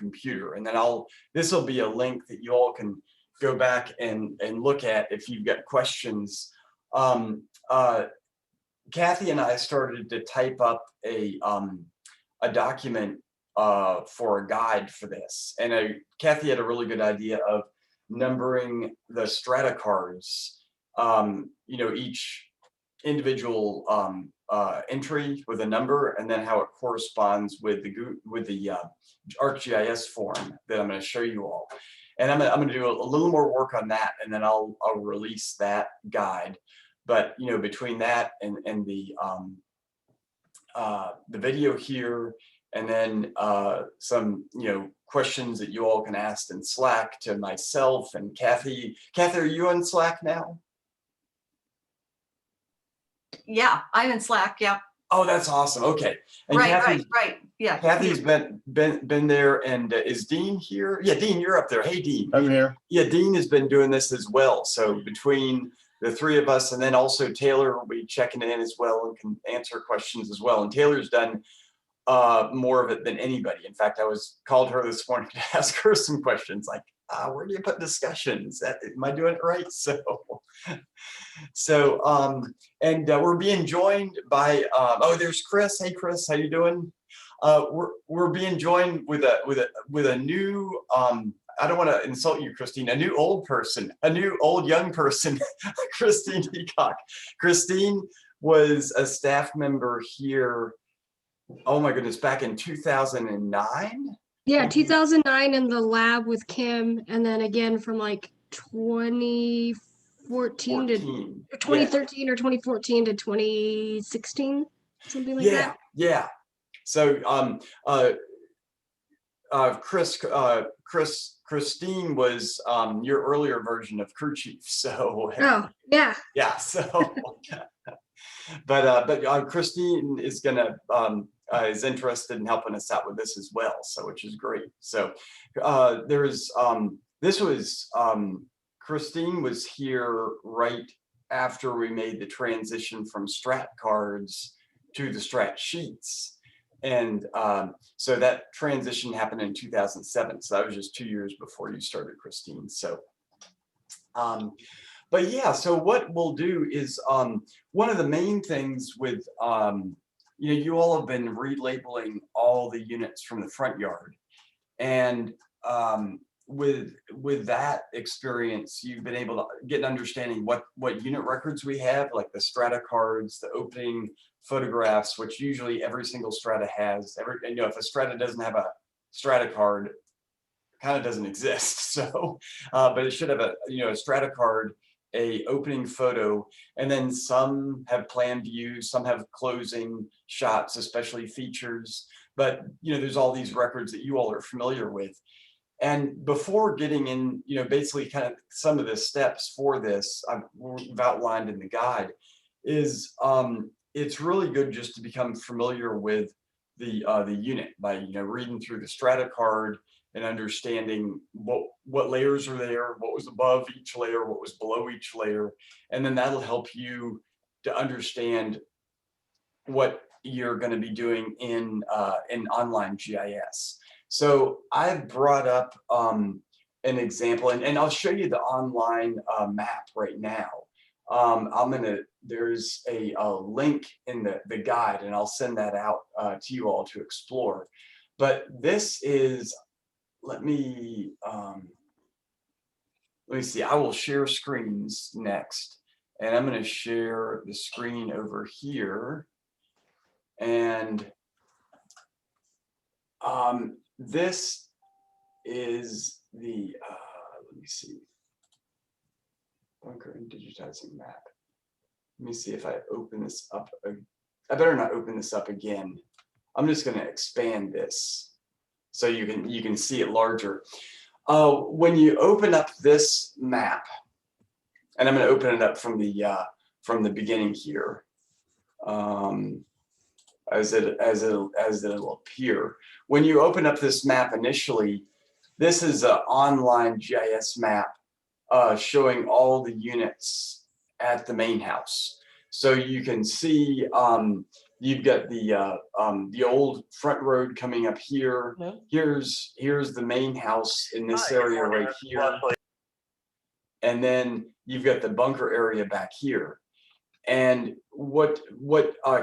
computer. And then this will be a link that you all can go back and look at if you've got questions. Kathy and I started to type up a document for a guide for this. And Kathy had a really good idea of numbering the strata cards, each individual entry with a number, and then how it corresponds with the ArcGIS form that I'm going to show you all. And I'm going to do a little more work on that, and then I'll release that guide. But between that and the video here, and then some questions that you all can ask in Slack to myself and Kathy. Kathy, are you on Slack now? Yeah, I'm in Slack. Yeah. Oh, that's awesome. Okay. And right. Yeah. Kathy's been there, and is Dean here? Yeah, Dean, you're up there. Hey, Dean. I'm here. Yeah, Dean has been doing this as well. So between the three of us, and then also Taylor will be checking in as well and can answer questions as well. And Taylor's done more of it than anybody. In fact, I called her this morning to ask her some questions like, where do you put discussions? Am I doing it right? And we're being joined by there's Chris. Hey Chris, how you doing? We're being joined with a new I don't want to insult you, Christine, a new old young person, Christine Peacock. Christine was a staff member here, oh my goodness, back in 2009? Yeah, 2009 in the lab with Kim, and then again from like 2014 to 2013 or 2014 to 2016, something like that. Yeah. So Christine was your earlier version of crew chief. So yeah. So but Christine is gonna is interested in helping us out with this as well, so which is great. So Christine was here right after we made the transition from Strat cards to the Strat sheets. And so that transition happened in 2007. So that was just 2 years before you started, Christine. So, but yeah, so what we'll do is one of the main things with, you all have been relabeling all the units from the front yard. And with that experience, you've been able to get an understanding what unit records we have, like the strata cards, the opening photographs, which usually every single strata has. If a strata doesn't have a strata card, it kind of doesn't exist. So, but it should have a strata card, a opening photo, and then some have plan views, some have closing shots, especially features. But there's all these records that you all are familiar with. And before getting in, basically kind of some of the steps for this we've outlined in the guide is it's really good just to become familiar with the unit by reading through the strata card and understanding what layers are there, what was above each layer, what was below each layer, and then that'll help you to understand what you're going to be doing in online GIS. So I've brought up an example, and I'll show you the online map right now. There's a link in the guide, and I'll send that out to you all to explore. But this is, let me see, I will share screens next, and I'm going to share the screen over here. And this is the, let me see, bunker and digitizing map. Let me see if I open this up. I better not open this up again. I'm just going to expand this so you can see it larger. When you open up this map, and I'm going to open it up from the beginning here, as it'll appear. When you open up this map initially, this is an online GIS map showing all the units at the main house. So you can see You've got the old front road coming up here. No. Here's the main house in this area right here. And then you've got the bunker area back here. And what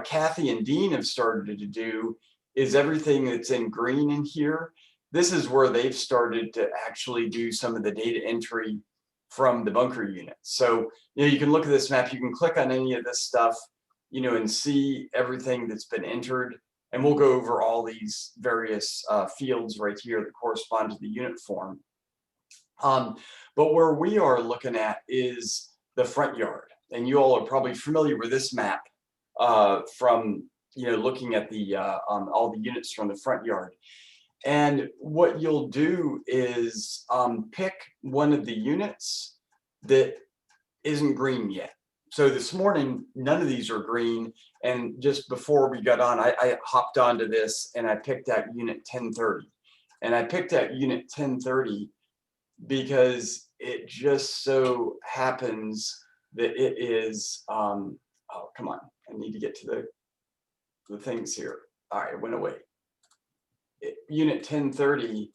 Kathy and Dean have started to do is everything that's in green in here, this is where they've started to actually do some of the data entry from the bunker unit. So, you know, you can look at this map, you can click on any of this stuff, you know, and see everything that's been entered. And we'll go over all these various fields right here that correspond to the unit form. But where we are looking at is the front yard. And you all are probably familiar with this map from, you know, looking at the all the units from the front yard. And what you'll do is pick one of the units that isn't green yet. So this morning, none of these are green. And just before we got on, I hopped onto this and I picked out unit 1030. And I picked out unit 1030 because it just so happens that it is, oh, come on, I need to get to the things here. All right, it went away. Unit 1030,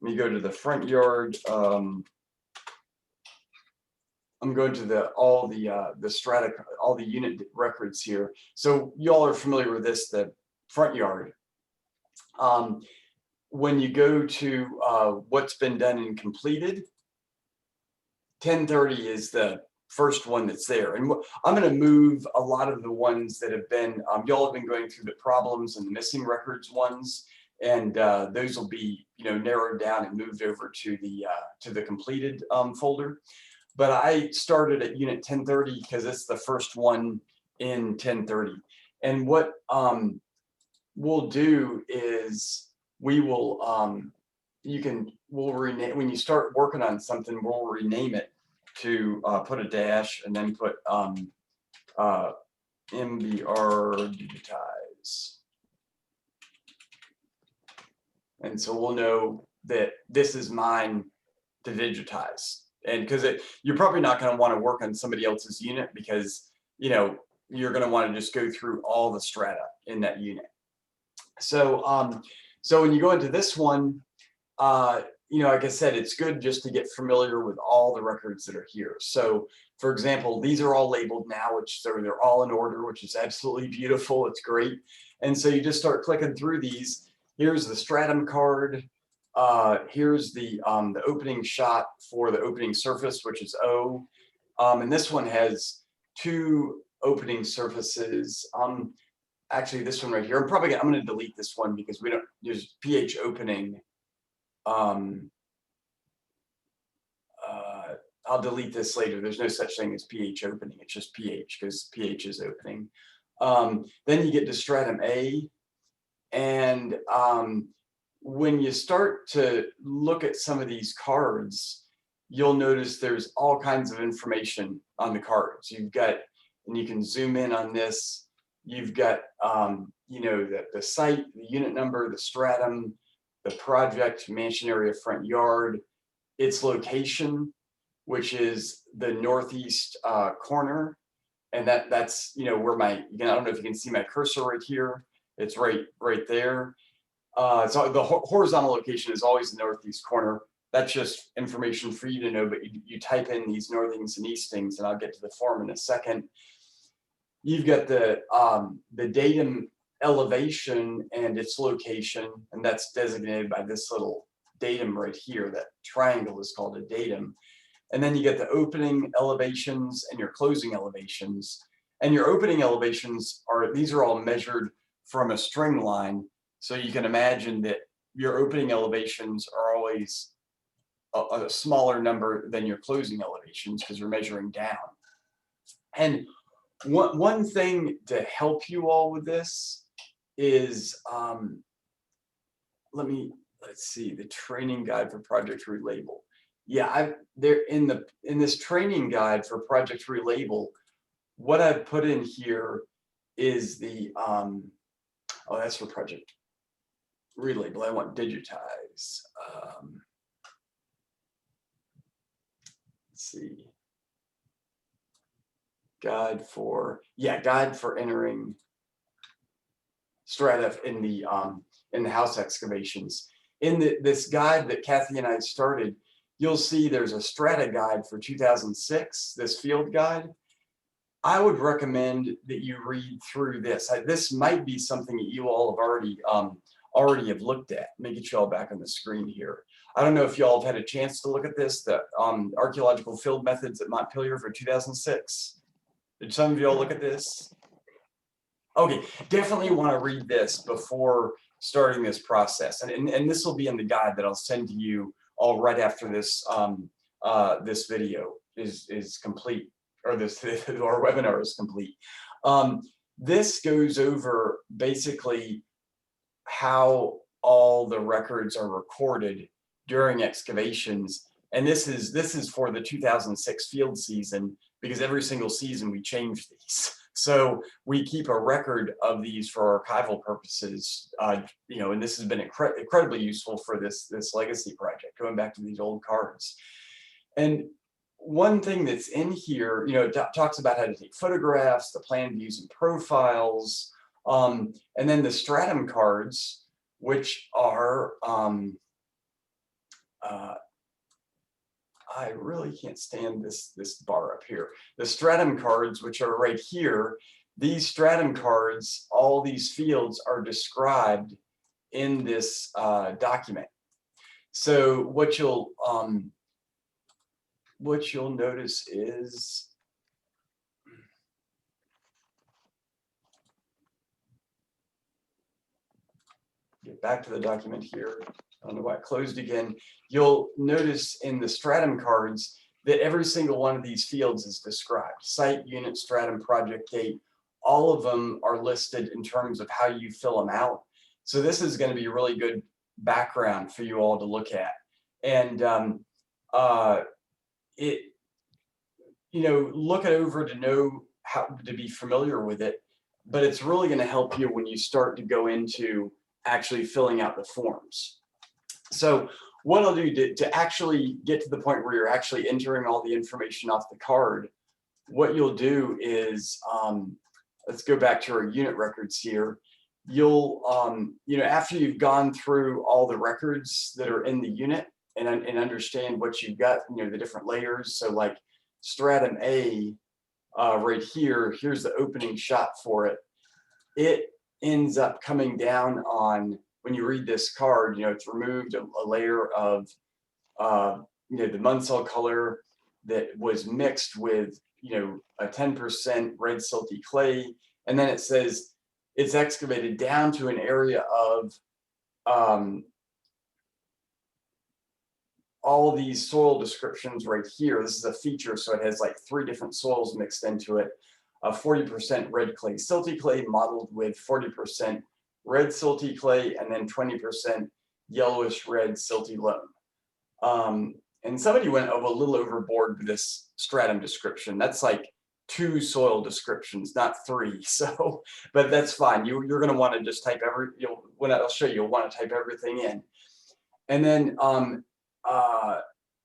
let me go to the front yard. I'm going to all the strata, all the unit records here. So y'all are familiar with this, the front yard. When you go to what's been done and completed, 1030 is the first one that's there. And I'm going to move a lot of the ones that have been, y'all have been going through the problems and the missing records ones, and those will be, you know, narrowed down and moved over to the completed folder. But I started at unit 1030 because it's the first one in 1030. And what we'll do is we will, we'll rename, when you start working on something, we'll rename it to put a dash and then put MBR digitize. And so we'll know that this is mine to digitize. And because you're probably not going to want to work on somebody else's unit because, you know, you're going to want to just go through all the strata in that unit. So, so when you go into this one, you know, like I said, it's good just to get familiar with all the records that are here. So, for example, these are all labeled now, so they're all in order, which is absolutely beautiful. It's great. And so you just start clicking through these. Here's the Stratum card. Here's the opening shot for the opening surface, which is O. And this one has 2 opening surfaces. Actually, this one right here, I'm going to delete this one because we don't, there's PH opening. I'll delete this later. There's no such thing as PH opening. It's just PH because PH is opening. Then you get to Stratum A. And when you start to look at some of these cards, you'll notice there's all kinds of information on the cards. You've got, and you can zoom in on this, you've got, you know, the site, the unit number, the stratum, the project, mansion area, front yard, its location, which is the northeast corner. And that's, you know, where my, I don't know if you can see my cursor right here. It's right there. So the horizontal location is always the northeast corner. That's just information for you to know, but you type in these northings and eastings, and I'll get to the form in a second. You've got the datum elevation and its location, and that's designated by this little datum right here. That triangle is called a datum. And then you get the opening elevations and your closing elevations. And your opening elevations these are all measured from a string line. So you can imagine that your opening elevations are always a smaller number than your closing elevations because you're measuring down. And one thing to help you all with this is, let's see, the training guide for Project Relabel. Yeah, there in this training guide for Project Relabel, what I've put in here is the oh, that's for Project Relabel. I want digitize. Let's see. Guide for entering strata in the house excavations. In this guide that Kathy and I started, you'll see there's a strata guide for 2006, this field guide. I would recommend that you read through this. This might be something that you all have already have looked at. Let me get you all back on the screen here. I don't know if you all have had a chance to look at this, the archaeological field methods at Montpelier for 2006. Did some of you all look at this? Okay, definitely want to read this before starting this process. And this will be in the guide that I'll send to you all right after this this video is complete, or this our webinar is complete. This goes over basically how all the records are recorded during excavations. And this is for the 2006 field season, because every single season we change these. So we keep a record of these for archival purposes, you know, and this has been incredibly useful for this legacy project, going back to these old cards. And one thing that's in here, you know, it talks about how to take photographs, the plan views and profiles, and then the Stratum cards, which are, I really can't stand this bar up here. The Stratum cards, which are right here, these Stratum cards, all these fields are described in this document. So what you'll notice is, get back to the document here. I don't know why it closed again. You'll notice in the Stratum cards that every single one of these fields is described. Site, unit, stratum, project date, all of them are listed in terms of how you fill them out. So this is going to be a really good background for you all to look at. And you know, look it over to know how to be familiar with it, but it's really going to help you when you start to go into actually filling out the forms. So what I'll do to actually get to the point where you're actually entering all the information off the card, what you'll do is, let's go back to our unit records here. You'll, you know, after you've gone through all the records that are in the unit and understand what you've got, you know, the different layers. So like Stratum A, right here, here's the opening shot for it. It ends up coming down on, when you read this card, you know, it's removed a layer of, you know, the Munsell color that was mixed with, you know, a 10% red silty clay. And then it says it's excavated down to an area of all these soil descriptions right here. This is a feature, so it has like 3 different soils mixed into it. 40% red clay silty clay modeled with 40% red silty clay, and then 20% yellowish red silty loam. And somebody went a little overboard with this stratum description. That's like 2 soil descriptions, not 3. So, but that's fine. You're going to want to just type when I'll show you, you'll want to type everything in. And then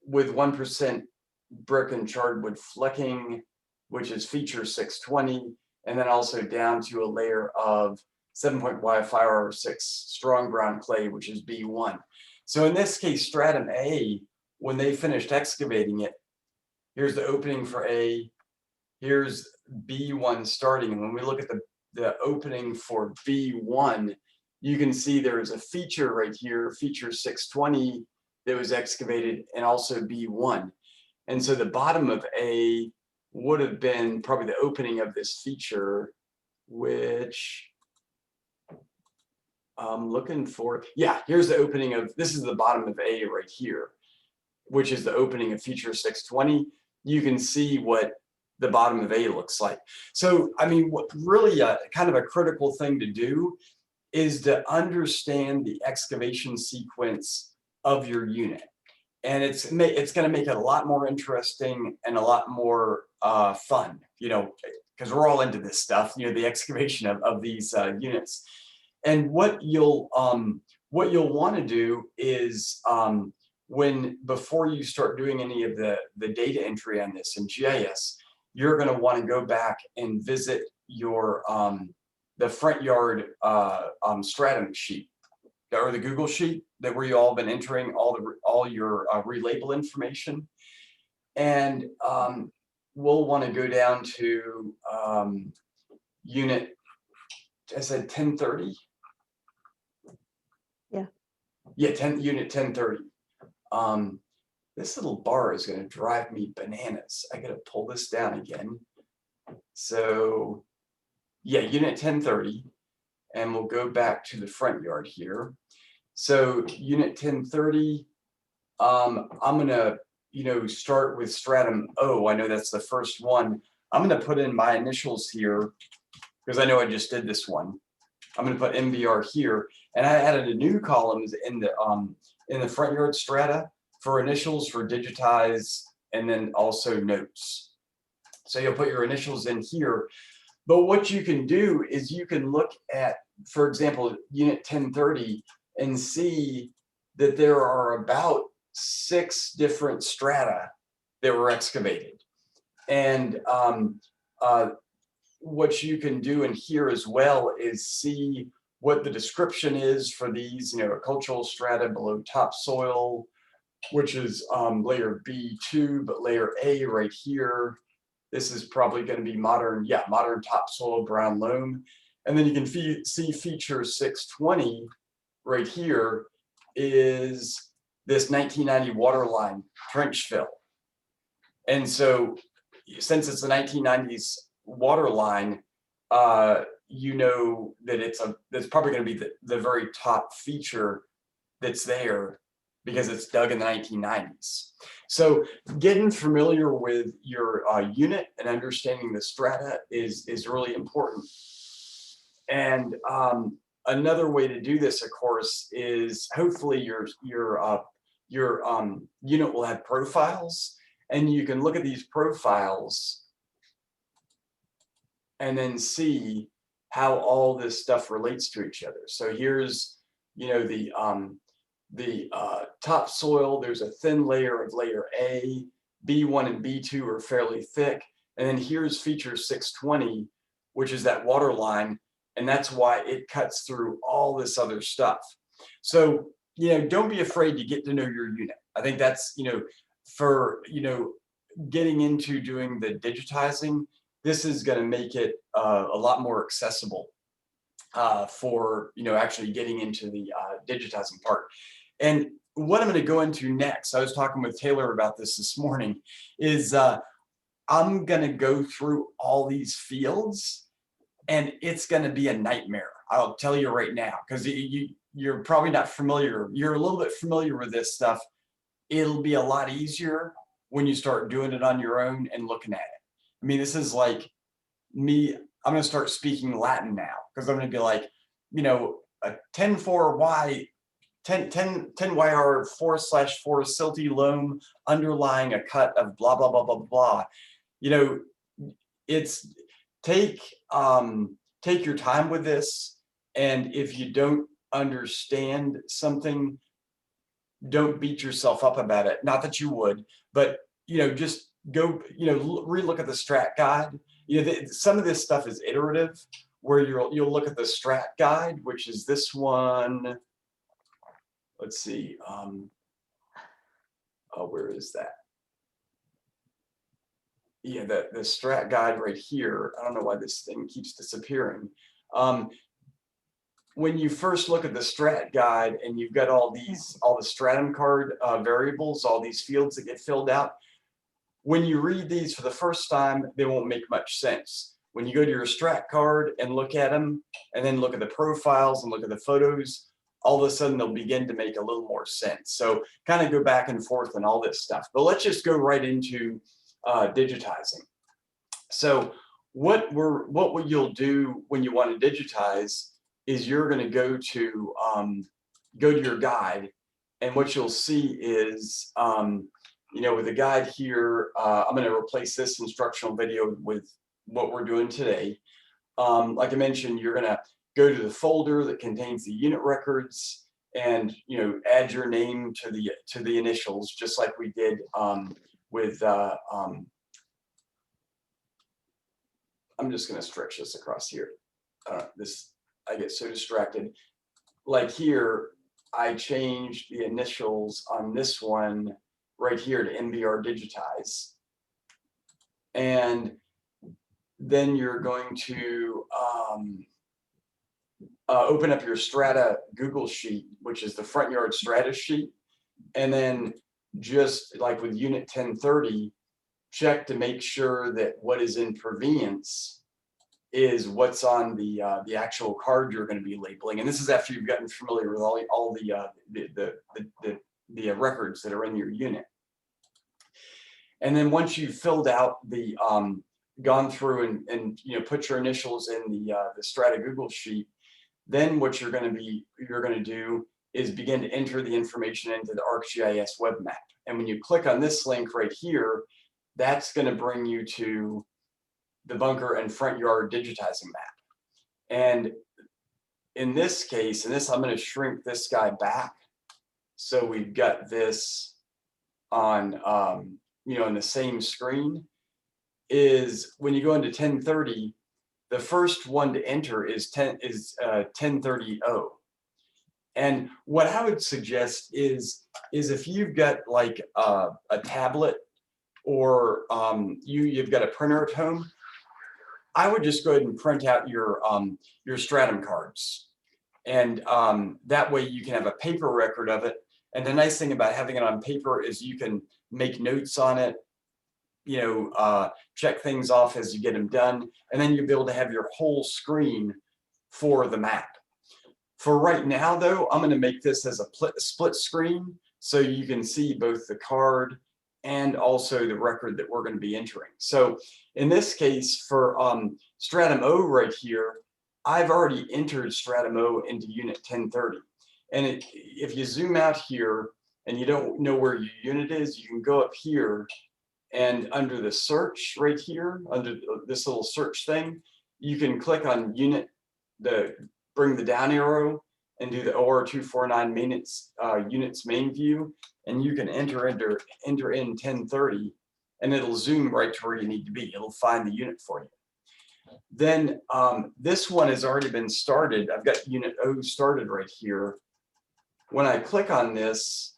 with 1% brick and charred wood flecking, which is feature 620, and then also down to a layer of 7.556 strong brown clay, which is B1. So in this case, Stratum A, when they finished excavating it, here's the opening for A, here's B1 starting. And when we look at the opening for B1, you can see there is a feature right here, feature 620, that was excavated, and also B1. And so the bottom of A would have been probably the opening of this feature, which I'm looking for. Yeah, here's the opening of, this is the bottom of A right here, which is the opening of feature 620. You can see what the bottom of A looks like. So, I mean, what really kind of a critical thing to do is to understand the excavation sequence of your unit. And it's going to make it a lot more interesting and a lot more fun, you know, because we're all into this stuff, you know, the excavation of these units. And what you'll want to do is before you start doing any of the data entry on this in GIS, you're going to want to go back and visit your the front yard stratum sheet or the Google sheet that where you all been entering all your relabel information. And we'll want to go down to unit, I said 1030. Yeah. Yeah, unit 1030. This little bar is going to drive me bananas. I got to pull this down again. So yeah, unit 1030, and we'll go back to the front yard here. So unit 1030, I'm gonna, start with stratum O. I know that's the first one. I'm gonna put in my initials here because I know I just did this one. I'm gonna put MBR here, and I added a new column in the front yard strata for initials for digitize, and then also notes. So you'll put your initials in here. But what you can do is you can look at, for example, unit 1030 and see that there are about 6 different strata that were excavated. And what you can do in here as well is see what the description is for these, cultural strata below topsoil, which is layer B2, but layer A right here. This is probably going to be modern topsoil brown loam. And then you can see feature 620 right here is this 1990 waterline trench fill. And so since it's the 1990s waterline, you know that that's probably going to be the very top feature that's there because it's dug in the 1990s. So getting familiar with your unit and understanding the strata is really important. And another way to do this, of course, is hopefully your unit will have profiles, and you can look at these profiles and then see how all this stuff relates to each other. So here's, the topsoil. There's a thin layer of layer A, B1 and B2 are fairly thick. And then here's feature 620, which is that water line. And that's why it cuts through all this other stuff. So, don't be afraid to get to know your unit. I think that's, for, getting into doing the digitizing, this is going to make it a lot more accessible for, actually getting into the digitizing part. And what I'm going to go into next, I was talking with Taylor about this morning, is I'm going to go through all these fields, and it's going to be a nightmare. I'll tell you right now, because you're probably not familiar. You're a little bit familiar with this stuff. It'll be a lot easier when you start doing it on your own and looking at it. I mean, this is like me. I'm going to start speaking Latin now because I'm going to be like, a 10-4Y 10YR 4/4 silty loam underlying a cut of blah blah blah blah blah. It's take your time with this, and if you don't understand something, don't beat yourself up about it. Not that you would, but just go relook at the strat guide. Some of this stuff is iterative, where you'll look at the strat guide, which is this one. Let's see. Where is that? Yeah, the strat guide right here. I don't know why this thing keeps disappearing. When you first look at the strat guide and you've got all the stratum card variables, all these fields that get filled out, when you read these for the first time, they won't make much sense. When you go to your strat card and look at them, and then look at the profiles and look at the photos, all of a sudden they'll begin to make a little more sense. So kind of go back and forth and all this stuff. But let's just go right into digitizing. So what you'll do when you want to digitize is you're going to go to your guide, and what you'll see is with the guide here, I'm going to replace this instructional video with what we're doing today. Like I mentioned, you're going to go to the folder that contains the unit records, and add your name to the initials, just like we did with I'm just going to stretch this across here. I get so distracted. Like here, I changed the initials on this one right here to NBR digitize. And then you're going to open up your Strata Google Sheet, which is the front yard Strata sheet. And then just like with unit 1030, check to make sure that what is in purveyance is what's on the actual card you're going to be labeling. And this is after you've gotten familiar with all the records that are in your unit. And then once you've filled out the gone through and put your initials in the Strata Google Sheet, then what you're going to do is begin to enter the information into the ArcGIS web map. And when you click on this link right here, that's going to bring you to the bunker and front yard digitizing map. And in this case, I'm going to shrink this guy back. So we've got this on, in the same screen. Is when you go into 1030, the first one to enter is 1030. And what I would suggest is if you've got like a tablet or you've got a printer at home, I would just go ahead and print out your Stratum cards. And that way you can have a paper record of it. And the nice thing about having it on paper is you can make notes on it, check things off as you get them done, and then you'll be able to have your whole screen for the map. For right now, though, I'm going to make this as a split screen so you can see both the card and also the record that we're going to be entering. So in this case, for Stratum O right here, I've already entered Stratum O into unit 1030. And if you zoom out here and you don't know where your unit is, you can go up here and under the search right here, under this little search thing, you can click on unit, bring the down arrow and do the OR249 units main view, and you can enter in 1030, and it'll zoom right to where you need to be. It'll find the unit for you. Then this one has already been started. I've got unit O started right here. When I click on this,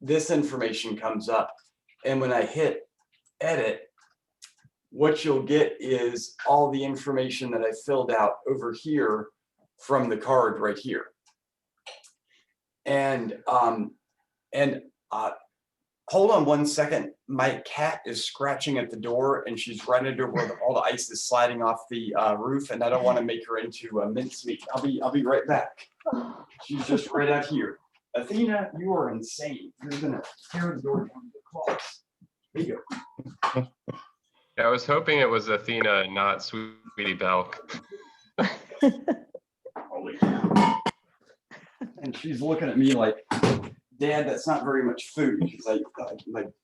this information comes up. And when I hit edit, what you'll get is all the information that I filled out over here from the card right here. And hold on one second. My cat is scratching at the door, and she's right into where all the ice is sliding off the roof, and I don't want to make her into a mincemeat. I'll be right back. She's just right out here. Athena, you are insane. You're gonna tear the door down with the claws. There you go. Yeah, I was hoping it was Athena, not Sweetie Belk. Holy cow. And she's looking at me like, Dad, that's not very much food. She's like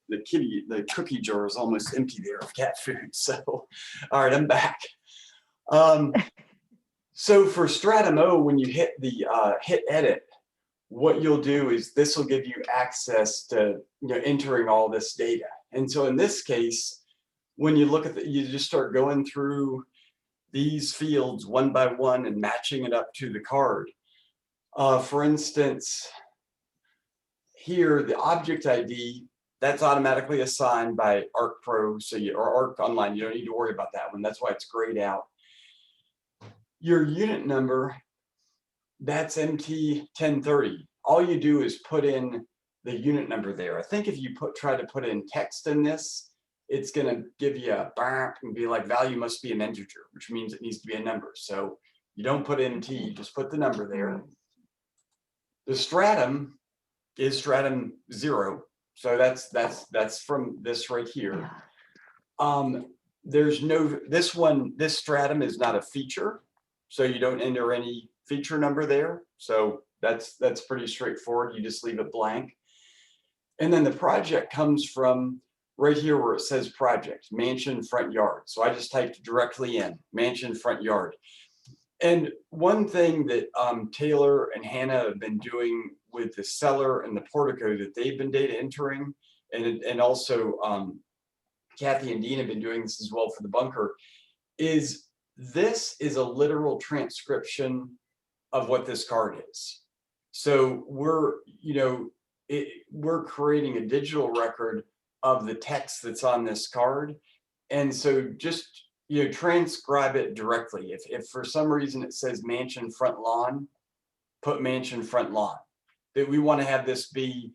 the cookie jar is almost empty there of cat food. So, all right, I'm back. So for Stratum O, when you hit the hit edit, what you'll do is this will give you access to entering all this data. And so in this case, when you look at you just start going through these fields one by one and matching it up to the card. For instance, here the object ID, that's automatically assigned by ArcPro, or Arc Online. You don't need to worry about that one. That's why it's grayed out. Your unit number, that's MT 1030. All you do is put in the unit number there. I think if you try to put in text in this, it's going to give you a bang and be like value must be an integer, which means it needs to be a number. So you don't put MT, you just put the number there. The stratum is stratum 0. So that's from this right here. There's no, this stratum is not a feature. So you don't enter any feature number there. So that's pretty straightforward. You just leave it blank. And then the project comes from right here where it says project, mansion front yard. So I just typed directly in mansion front yard. And one thing that Taylor and Hannah have been doing with the cellar and the portico that they've been data entering, and also Kathy and Dean have been doing this as well for the bunker, is This is a literal transcription of what this card is. So we're, we're creating a digital record of the text that's on this card. And so just, transcribe it directly. If for some reason it says mansion front lawn, put mansion front lawn. That we want to have this be,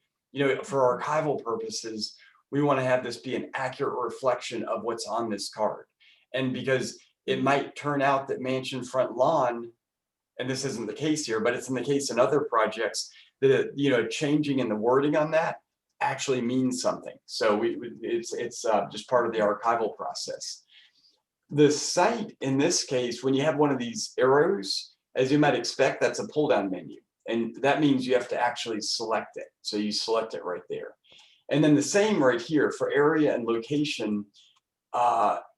for archival purposes, we want to have this be an accurate reflection of what's on this card. And because it might turn out that mansion front lawn, and this isn't the case here, but it's in the case in other projects, that changing in the wording on that actually means something. So it's just part of the archival process. The site in this case, when you have one of these arrows, as you might expect, that's a pull down menu. And that means you have to actually select it. So you select it right there. And then the same right here for area and location.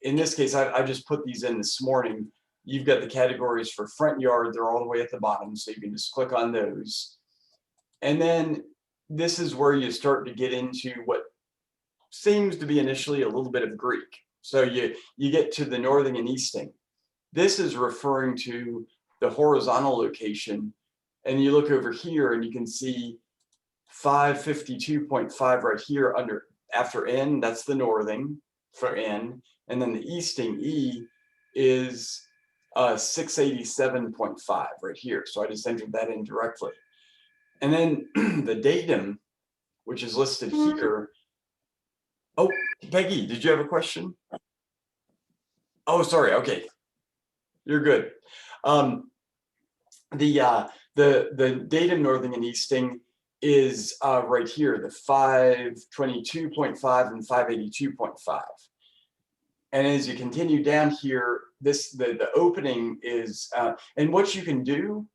In this case, I just put these in this morning. You've got the categories for front yard. They're all the way at the bottom. So you can just click on those. And then this is where you start to get into what seems to be initially a little bit of Greek. So you get to the northing and easting. This is referring to the horizontal location. And you look over here and you can see 552.5 right here under after N, that's the northing for N. And then the easting E is 687.5 right here. So I just entered that in directly. And then the datum, which is listed here. Oh, Peggy, did you have a question? Oh, sorry. Okay, you're good. The datum northing and easting is right here, the 522.5 and 582.5. And as you continue down here, the opening is, and what you can do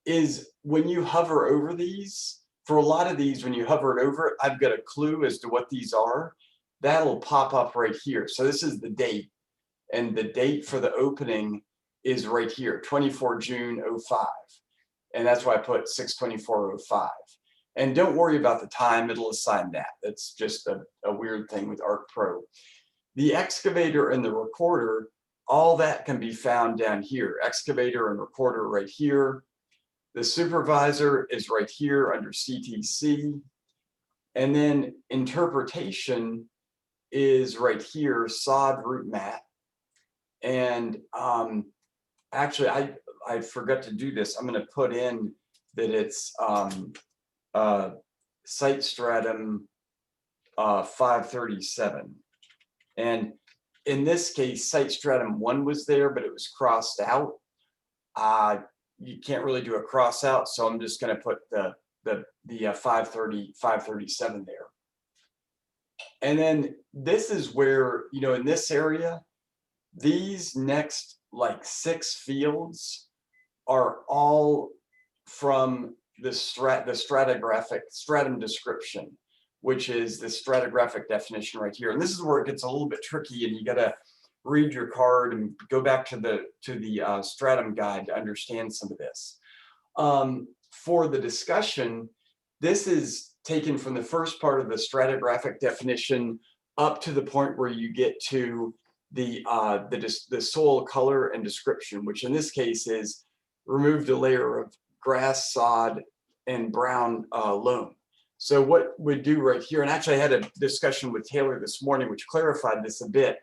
is when you hover over these, for a lot of these, when you hover it over, I've got a clue as to what these are. That'll pop up right here. So this is the date, and the date for the opening is right here, 24 June 05. And that's why I put 6/24/05. And don't worry about the time, it'll assign that. That's just a weird thing with ArcPro. The excavator and the recorder, all that can be found down here. Excavator and recorder right here. The supervisor is right here under CTC. And then interpretation is right here, sod root mat. And actually, I forgot to do this. I'm going to put in that it's site stratum 537. And in this case, site stratum 1 was there, but it was crossed out. You can't really do a cross out, so I'm just going to put the 537 there. And then this is where, in this area, these next like 6 fields are all from the stratigraphic stratum description, which is the stratigraphic definition right here. And this is where it gets a little bit tricky, and you got to read your card and go back to the stratum guide to understand some of this. For the discussion, this is taken from the first part of the stratigraphic definition up to the point where you get to the soil color and description, which in this case is removed a layer of grass, sod, and brown loam. So what we'd do right here, and actually I had a discussion with Taylor this morning, which clarified this a bit.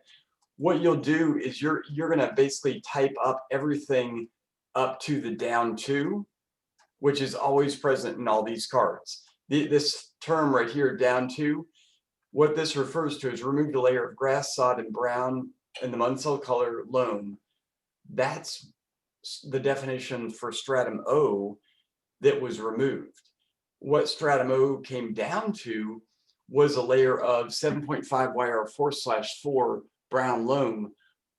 What you'll do is you're going to basically type up everything up to the down to, which is always present in all these cards. This term right here, down to, what this refers to is removed a layer of grass, sod, and brown and the Munsell color loam. That's the definition for stratum O that was removed. What stratum O came down to was a layer of 7.5 YR4/4 brown loam,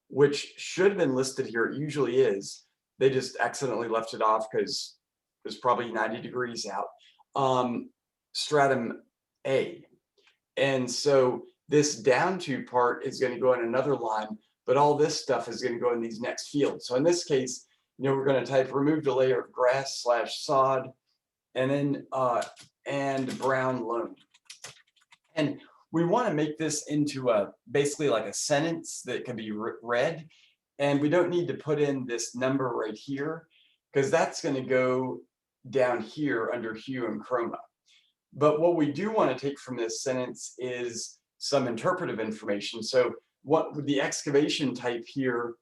which should have been listed here. It usually is. They just accidentally left it off because it was probably 90 degrees out. Stratum A. And so this down to part is going to go in another line, but all this stuff is going to go in these next fields. So in this case, we're going to type removed a layer of grass/sod and then and brown loam. And we want to make this into basically like a sentence that can be read. And we don't need to put in this number right here, because that's going to go down here under hue and chroma. But what we do want to take from this sentence is some interpretive information. So what with the excavation type here,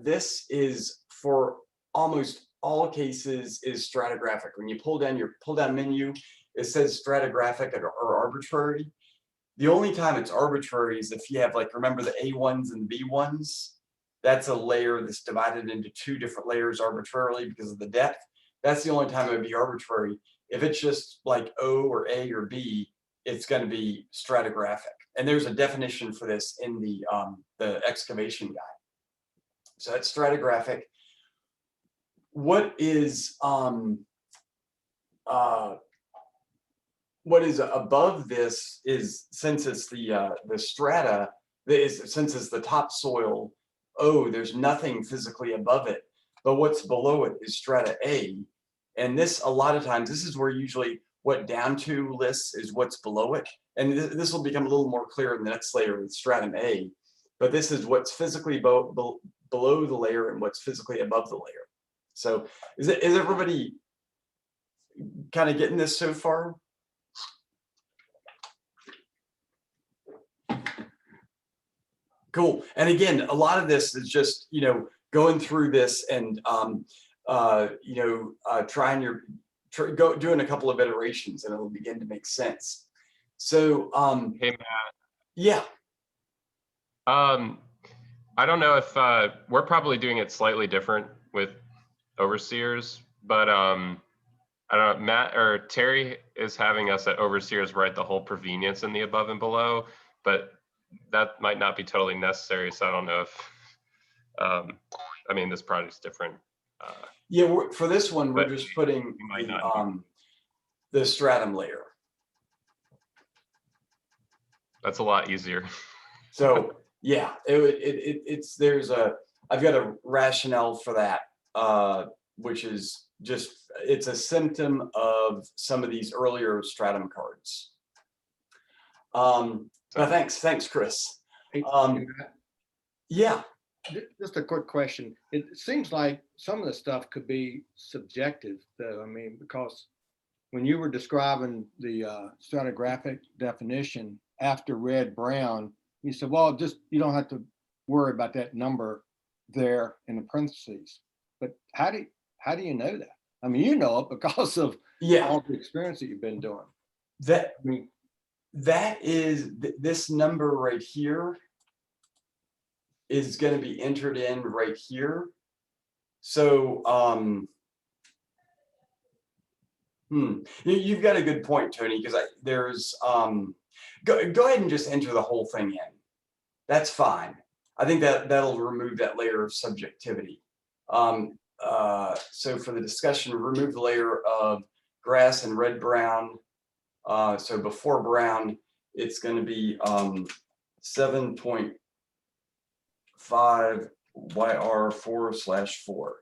this is for almost all cases is stratigraphic. When you pull down your pull-down menu, it says stratigraphic or arbitrary. The only time it's arbitrary is if you have, like, remember the A1s and B1s? That's a layer that's divided into two different layers arbitrarily because of the depth. That's the only time it would be arbitrary. If it's just like O or A or B, it's going to be stratigraphic. And there's a definition for this in the excavation guide. So that's stratigraphic. What is above this is, since it's the strata, since it's the topsoil, there's nothing physically above it, but what's below it is strata A. And this, a lot of times, this is where usually what down to lists is what's below it. And this will become a little more clear in the next layer with stratum A, but this is what's physically below the layer and what's physically above the layer. So is everybody kind of getting this so far? Cool. And again, a lot of this is just, going through this and, doing a couple of iterations, and it'll begin to make sense. So, Hey, Matt. yeah. I don't know if we're probably doing it slightly different with overseers, but I don't know, Matt or Terry is having us at overseers write the whole provenience in the above and below, but that might not be totally necessary. So I don't know if, I mean, this project's different. Yeah, for this one, we're but just putting you might not the stratum layer. That's a lot easier. So yeah, I've got a rationale for that, which is just, it's a symptom of some of these earlier stratum cards. Thanks, Chris. Hey, Yeah. just a quick question. It seems like some of the stuff could be subjective, though. I mean, because when you were describing the stratigraphic definition after red brown, you said, well, just, you don't have to worry about that number there in the parentheses. But how do you know that? I mean, you know it because of all the experience that you've been doing. That is, this number right here is going to be entered in right here. So you've got a good point, Tony, because there's go ahead and just enter the whole thing in. That's fine. I think that'll remove that layer of subjectivity. So for the discussion, remove the layer of grass and red brown. So before brown, it's going to be 7.5 YR4/4.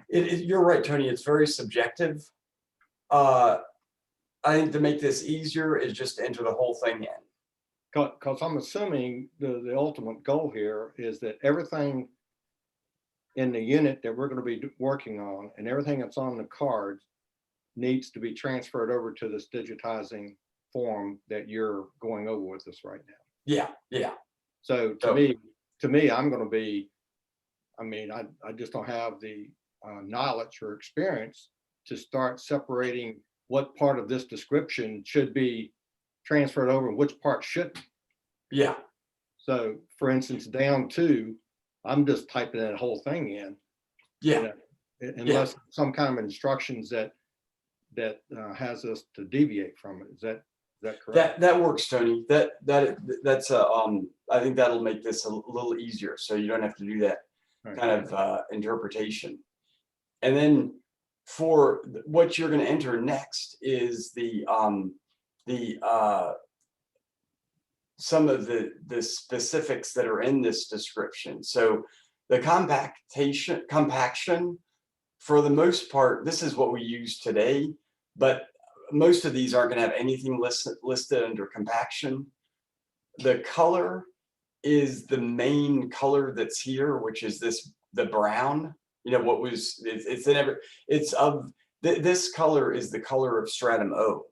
You're right, Tony. It's very subjective. I think to make this easier is just to enter the whole thing in. Because I'm assuming the ultimate goal here is that everything in the unit that we're going to be working on and everything that's on the cards needs to be transferred over to this digitizing form that you're going over with us right now. Yeah. So to me, I'm going to be, I mean, I just don't have the knowledge or experience to start separating what part of this description should be transferred over and which part shouldn't. Yeah. So for instance, down to, I'm just typing that whole thing in. Yeah. Unless some kind of instructions that has us to deviate from it. Is that correct? That works, Tony. That's I think that'll make this a little easier, so you don't have to do that kind of interpretation. And then for what you're going to enter next is some of the specifics that are in this description. So the compaction, for the most part, this is what we use today, but most of these aren't going to have anything listed under compaction. The color is the main color that's here, which is the brown. You know, what was, it's in every, it's of, this color is the color of stratum O.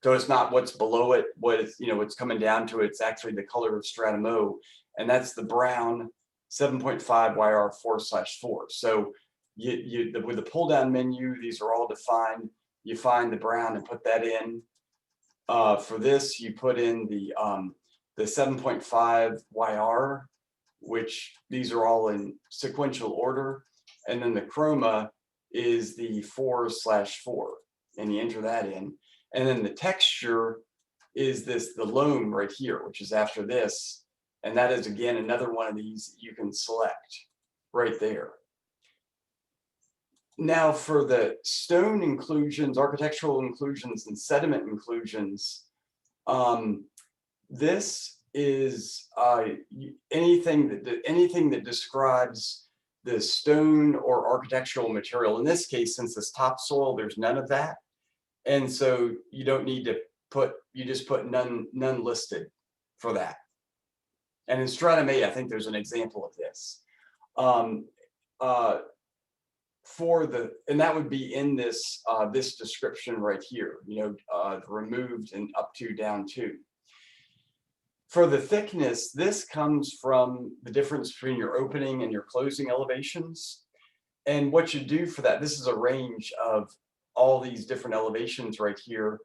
So it's not what's below it, what is, you know, what's coming down to it, it's actually the color of stratum O, and that's the brown 7.5 YR 4/4. So with the pull down menu, these are all defined. You find the brown and put that in. For this, you put in the 7.5 YR, which these are all in sequential order, and then the chroma is the 4/4, and you enter that in. And then the texture is the loam right here, which is after this. And that is, again, another one of these you can select right there. Now for the stone inclusions, architectural inclusions, and sediment inclusions, this is anything that describes the stone or architectural material. In this case, since it's topsoil, there's none of that. And so you don't need to put, you just put none listed for that. And in Stratum A, I think there's an example of this. And that would be in this this description right here, you know, removed and up to, down to. For the thickness, this comes from the difference between your opening and your closing elevations. And what you do for that, this is a range of all these different elevations right here,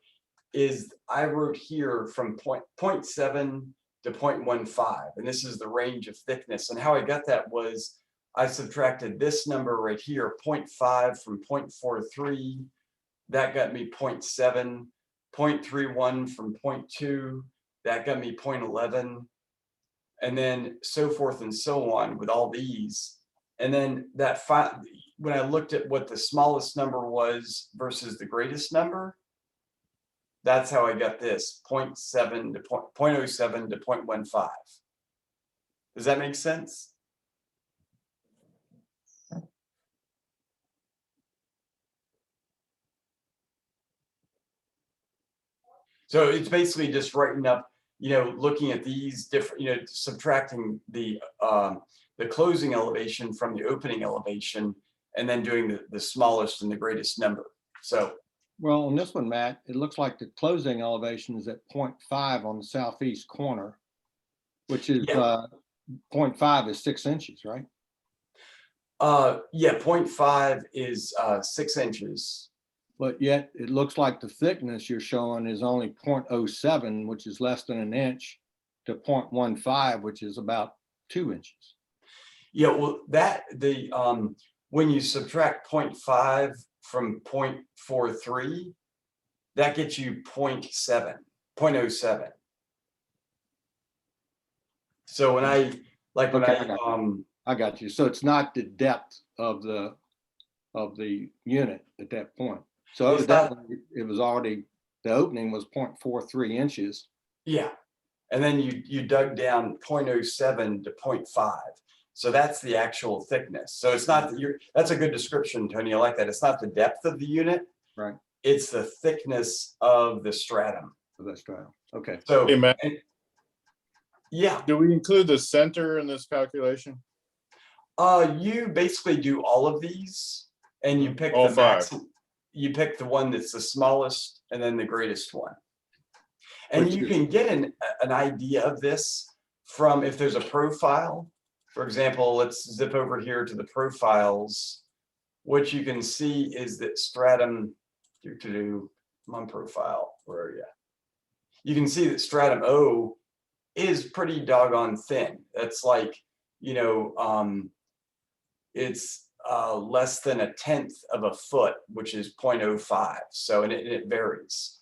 is I wrote here from 0.7 to 0.15, and this is the range of thickness. And how I got that was I subtracted this number right here, 0.5 from 0.43, that got me 0.7, 0.31 from 0.2, that got me 0.11, and then so forth and so on with all these. And then that when I looked at what the smallest number was versus the greatest number, that's how I got this 0.7 to 0.07 to 0.15. Does that make sense? So it's basically just writing up, you know, looking at these different, you know, subtracting the closing elevation from the opening elevation, and then doing the smallest and the greatest number. So, Well, on this one, Matt, it looks like the closing elevation is at 0.5 on the southeast corner, which is yeah. 0.5 is 6 inches, right? Yeah, 0.5 is 6 inches. But yet it looks like the thickness you're showing is only 0.07, which is less than an inch, to 0.15, which is about 2 inches. Yeah, well, when you subtract 0.5 from 0.43, that gets you 0.7. So when I got you. So it's not the depth of the unit at that point. So it was already, the opening was 0.43 inches. Yeah, and then you dug down 0.07 to 0.5. So that's the actual thickness. So it's not that that's a good description, Tony. I like that. It's not the depth of the unit. Right. It's the thickness of the stratum. Of that stratum. Okay. So, hey, Matt, yeah. do we include the center in this calculation? You basically do all of these, and you pick all the five. You pick the one that's the smallest and then the greatest one. And you can get an idea of this from, if there's a profile. For example, let's zip over here to the profiles. What you can see is that stratum, on profile, where are you? You can see that stratum O is pretty doggone thin. That's like, you know, it's less than 1/10 of a foot, which is 0.05. So, and it varies.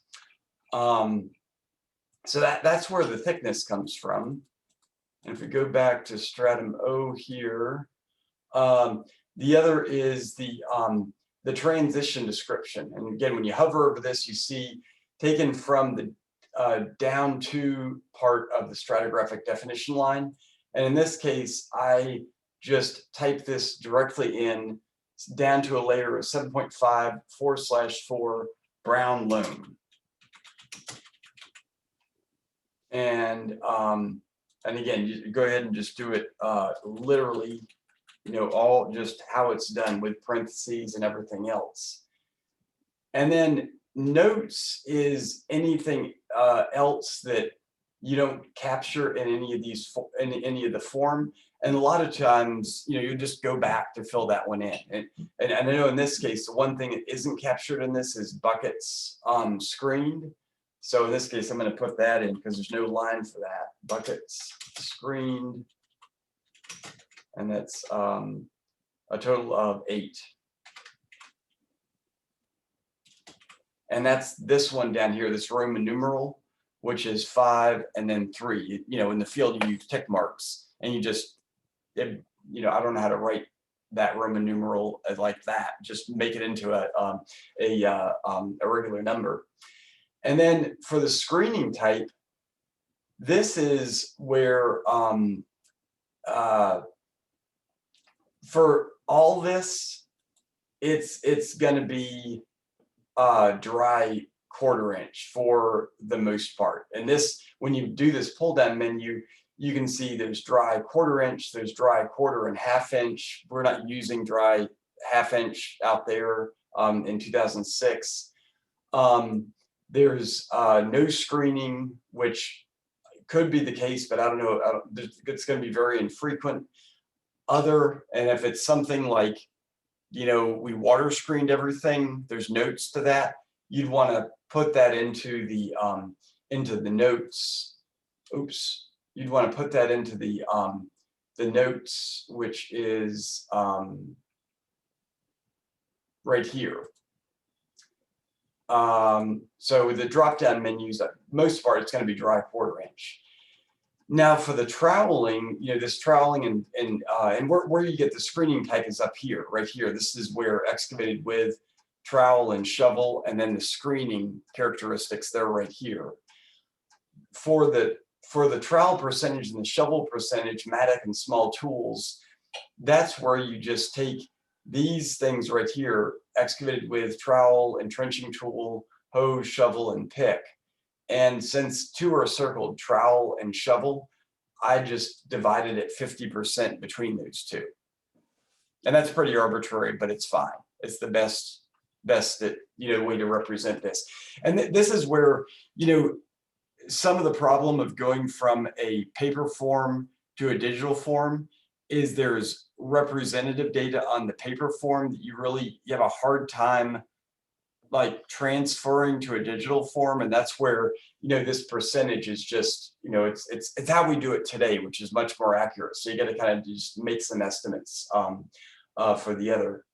So that's where the thickness comes from. And if we go back to stratum O here, the other is the transition description. And again, when you hover over this, you see taken from the down to part of the stratigraphic definition line. And in this case, I just type this directly in down to a layer of 7.5 4/4 brown loam. And And again, you go ahead and just do it literally, all just how it's done with parentheses and everything else. And then notes is anything else that you don't capture in any of these in any of the form. And a lot of times, you just go back to fill that one in. And I know in this case, the one thing that isn't captured in this is buckets screened. So in this case, I'm going to put that in because there's no line for that. Buckets screened. And that's a total of 8. And that's this one down here, this Roman numeral, which is 5 and then 3. In the field you use tick marks, and you just, I don't know how to write that Roman numeral like that. Just make it into a regular number. And then for the screening type, this is where for all this, it's going to be dry 1/4 inch for the most part. And this, when you do this pull down menu, you can see there's dry 1/4 inch, there's dry 1/4 and 1/2 inch. We're not using dry 1/2 inch out there in 2006. There's no screening, which could be the case, but I don't know. It's going to be very infrequent. And if it's something like, we water screened everything, there's notes to that, you'd want to put that into the notes. Oops. You'd want to put that into the notes, which is right here. So the drop-down menus, most part, it's going to be dry 1/4 inch. Now for the troweling, this troweling and where you get the screening type is up here, right here. This is where excavated with, trowel and shovel, and then the screening characteristics, they're right here. For the trowel percentage and the shovel percentage, mattock and small tools, that's where you just take these things right here, excavated with, trowel, entrenching tool, hoe, shovel, and pick. And since 2 are circled, trowel and shovel, I just divided it 50% between those 2. And that's pretty arbitrary, but it's fine. It's the best way to represent this. And this is where, some of the problem of going from a paper form to a digital form is there's representative data on the paper form that you have a hard time like transferring to a digital form. And that's where, this percentage is just, it's how we do it today, which is much more accurate. So you got to kind of just make some estimates for the other.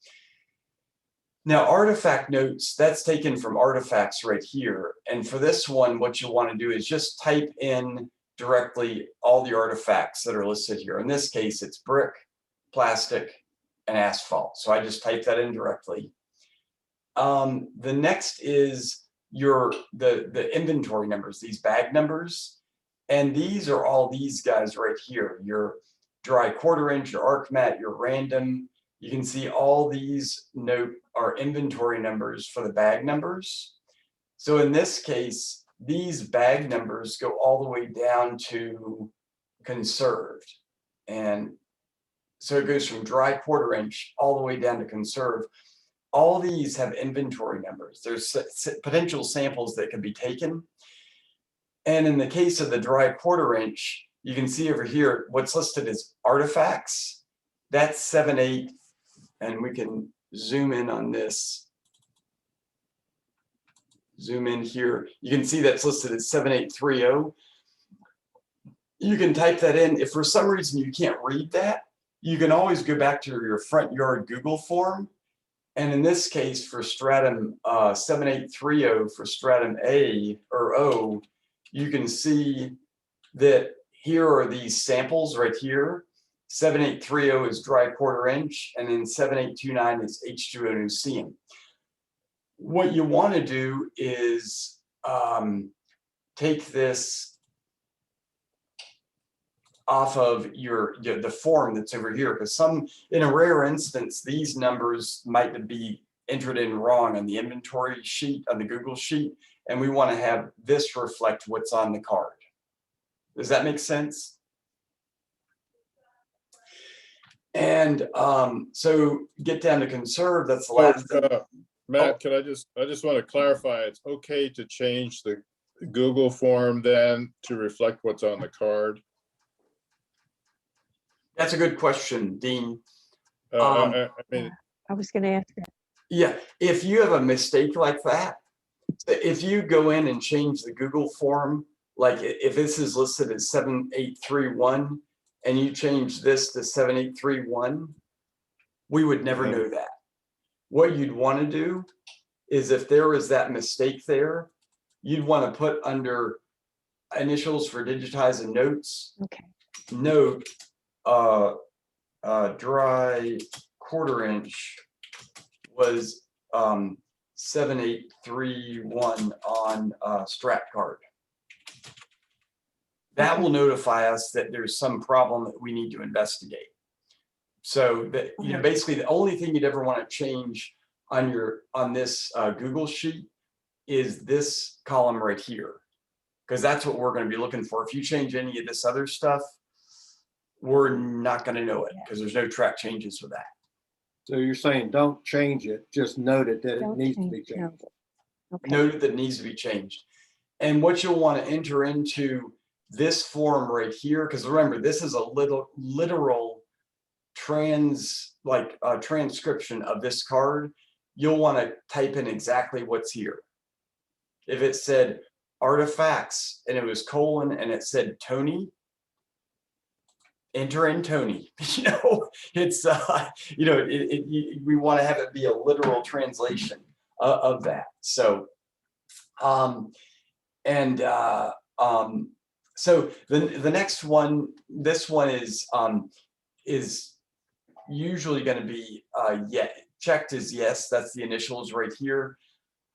Now, artifact notes, that's taken from artifacts right here. And for this one, what you want to do is just type in directly all the artifacts that are listed here. In this case, it's brick, plastic, and asphalt. So I just type that in directly. The next is the inventory numbers, these bag numbers. And these are all these guys right here. Your dry 1/4 inch, your arc mat, your random. You can see all these are inventory numbers for the bag numbers. So in this case, these bag numbers go all the way down to conserved. And so it goes from dry 1/4 inch all the way down to conserved. All these have inventory numbers. There's potential samples that can be taken. And in the case of the dry 1/4 inch, you can see over here, what's listed as artifacts. That's 7/8. And we can zoom in on this. Zoom in here. You can see that's listed as 7830. You can type that in. If for some reason you can't read that, you can always go back to your front yard Google form. And in this case, for Stratum 7830 for Stratum A or O, you can see that here are these samples right here. 7830 is dry 1/4 inch, and then 7829 is H2O CM. What you want to do is take this off of the form that's over here, because in a rare instance, these numbers might be entered in wrong on the inventory sheet, on the Google sheet, and we want to have this reflect what's on the card. Does that make sense? And so get down to conserve, that's the So, last thing. Matt, I just want to clarify, it's okay to change the Google form then to reflect what's on the card? That's a good question, Dean. I mean, I was going to ask that. Yeah, if you have a mistake like that, if you go in and change the Google form, like if this is listed as 7831 and you change this to 7831, we would never Mhm. know that. What you'd want to do is if there was that mistake there, you'd want to put under initials for digitize and notes, Okay. note dry 1/4 inch was 7831 on Strat card. That Okay. will notify us that there's some problem that we need to investigate. So that, you know, basically the only thing you'd ever want to change on this Google sheet is this column right here, because that's what we're going to be looking for. If you change any of this other stuff, we're not going to know it because there's no track changes with that. So you're saying don't change it, just note it that it Don't needs to be change, no. changed. Okay. Note that needs to be changed. And what you'll want to enter into this form right here, because remember, this is a literal transcription of this card. You'll want to type in exactly what's here. If it said artifacts and it was colon and it said Tony, enter in Tony. You know, it's you know, we want to have it be a literal translation of that. So so the next one, this one is usually going to be checked as yes. That's the initials right here,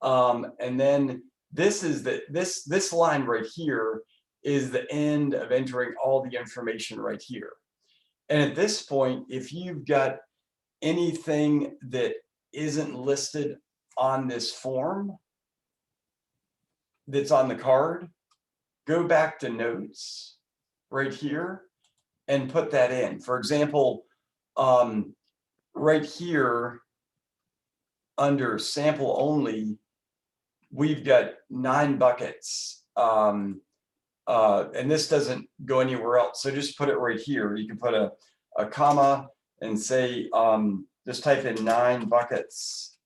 and then this is this line right here is the end of entering all the information right here. And at this point, if you've got anything that isn't listed on this form that's on the card, go back to notes right here and put that in. For example, right here under sample only, we've got 9 buckets. And this doesn't go anywhere else. So just put it right here. You can put a comma and say, just type in 9 buckets.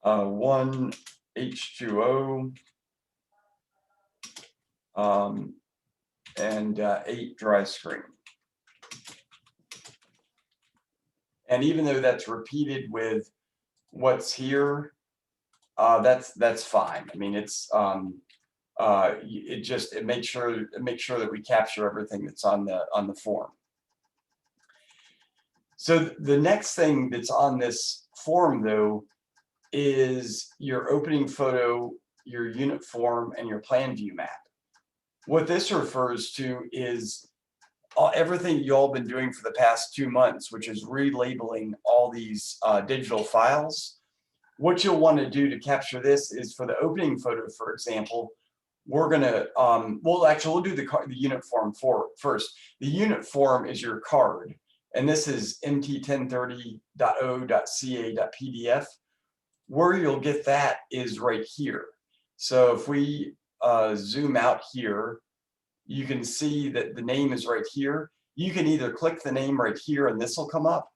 One H2O, and 8 dry screen. And even though that's repeated with what's here, that's fine. I mean, it's it makes sure that we capture everything that's on the form. So the next thing that's on this form though is your opening photo, your unit form, and your plan view map. What this refers to is everything you all been doing for the past 2 months, which is relabeling all these digital files. What you'll want to do to capture this is for the opening photo, for example, we're going to, we'll do the unit form first. The unit form is your card, and this is mt1030.o.ca.pdf. Where you'll get that is right here. So if we zoom out here, you can see that the name is right here. You can either click the name right here and this will come up,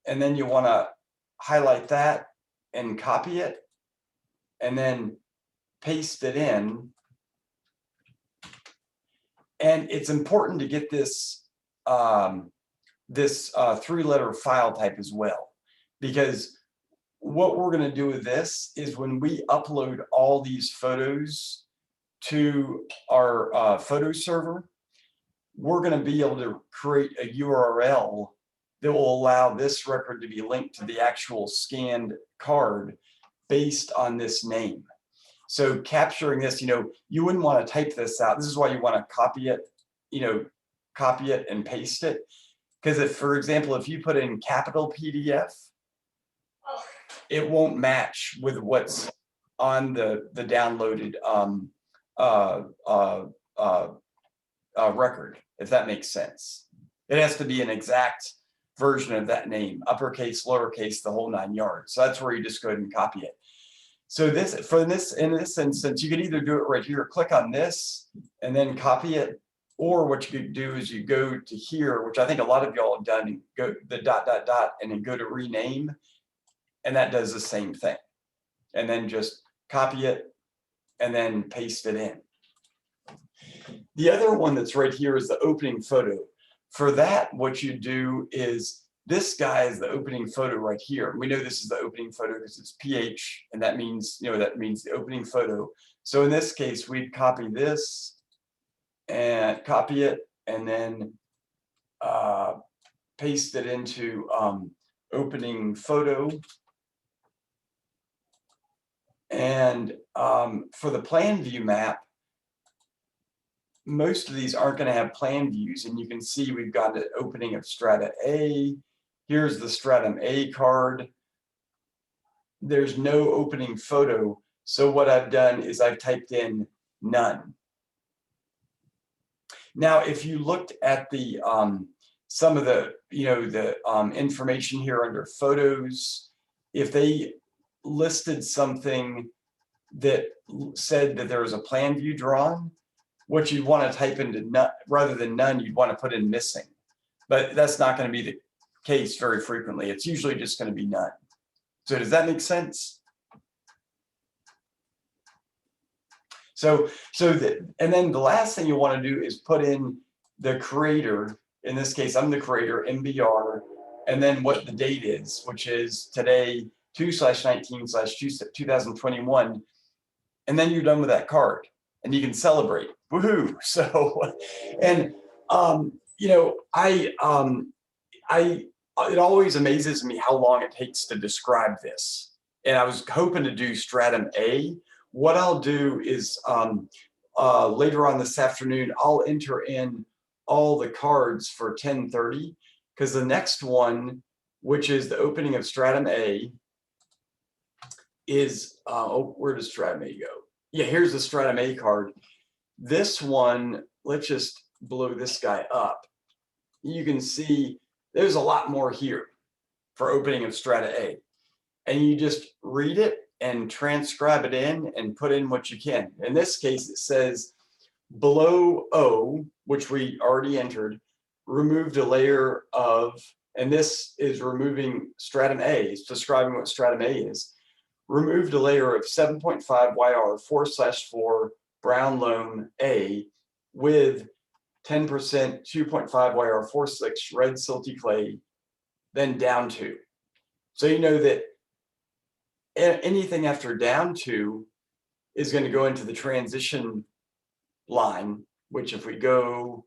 and then you want to highlight that and copy it and then paste it in. And it's important to get this this 3-letter file type as well, because what we're going to do with this is when we upload all these photos to our photo server, we're going to be able to create a URL that will allow this record to be linked to the actual scanned card based on this name. So capturing this, you know, you wouldn't want to type this out. This is why you want to copy it, you know, copy it and paste it. Because if, for example, if you put in capital PDF, it won't match with what's on the downloaded record, if that makes sense. It has to be an exact version of that name, uppercase, lowercase, the whole 9 yards. So that's where you just go ahead and copy it. So in this instance, you could either do it right here, click on this and then copy it, or what you could do is you go to here, which I think a lot of y'all have done, and go the ... and then go to rename, and that does the same thing. And then just copy it and then paste it in. The other one that's right here is the opening photo. For that, what you do is, this guy is the opening photo right here. We know this is the opening photo because it's PH, and that means, that means the opening photo. So in this case, we'd copy this and copy it, and then paste it into opening photo. And for the plan view map, most of these aren't going to have plan views, and you can see we've got an opening of Strata A. Here's the Stratum A card. There's no opening photo, so what I've done is I've typed in none. Now, if you looked at the some of the information here under photos, if they listed something that said that there was a plan view drawn, what you'd want to type into none, rather than none, you'd want to put in missing. But that's not going to be the case very frequently. It's usually just going to be none. So does that make sense? And then the last thing you want to do is put in the creator. In this case, I'm the creator, MBR, and then what the date is, which is today, 2/19/2021. And then you're done with that card, and you can celebrate. Woohoo! So, and it always amazes me how long it takes to describe this. And I was hoping to do Stratum A. What I'll do is later on this afternoon, I'll enter in all the cards for 10:30, because the next one, which is the opening of Stratum A, is, where does Stratum A go? Yeah, here's the Stratum A card. This one, let's just blow this guy up. You can see there's a lot more here for opening of Strata A. And you just read it and transcribe it in and put in what you can. In this case, it says below O, which we already entered, removed a layer of, and this is removing Stratum A. It's describing what Stratum A is. Removed a layer of 7.5 YR 4/4 brown loam A with 10% 2.5 YR 4/6 red silty clay, then down to. So you know that anything after down to is going to go into the transition line, which if we go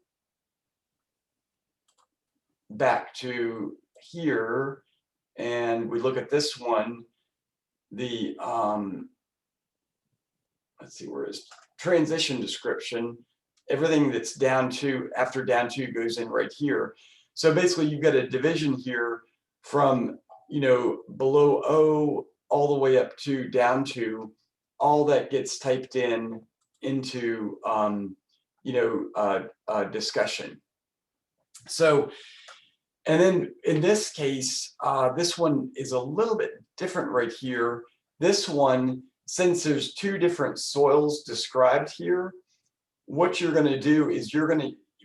back to here and we look at this one, the let's see, where is transition description, everything that's down to, after down to, goes in right here. So basically you've got a division here from below O all the way up to down to, all that gets typed in into discussion. So, and then in this case, this one is a little bit different right here. This one, since there's two different soils described here, what you're going to do is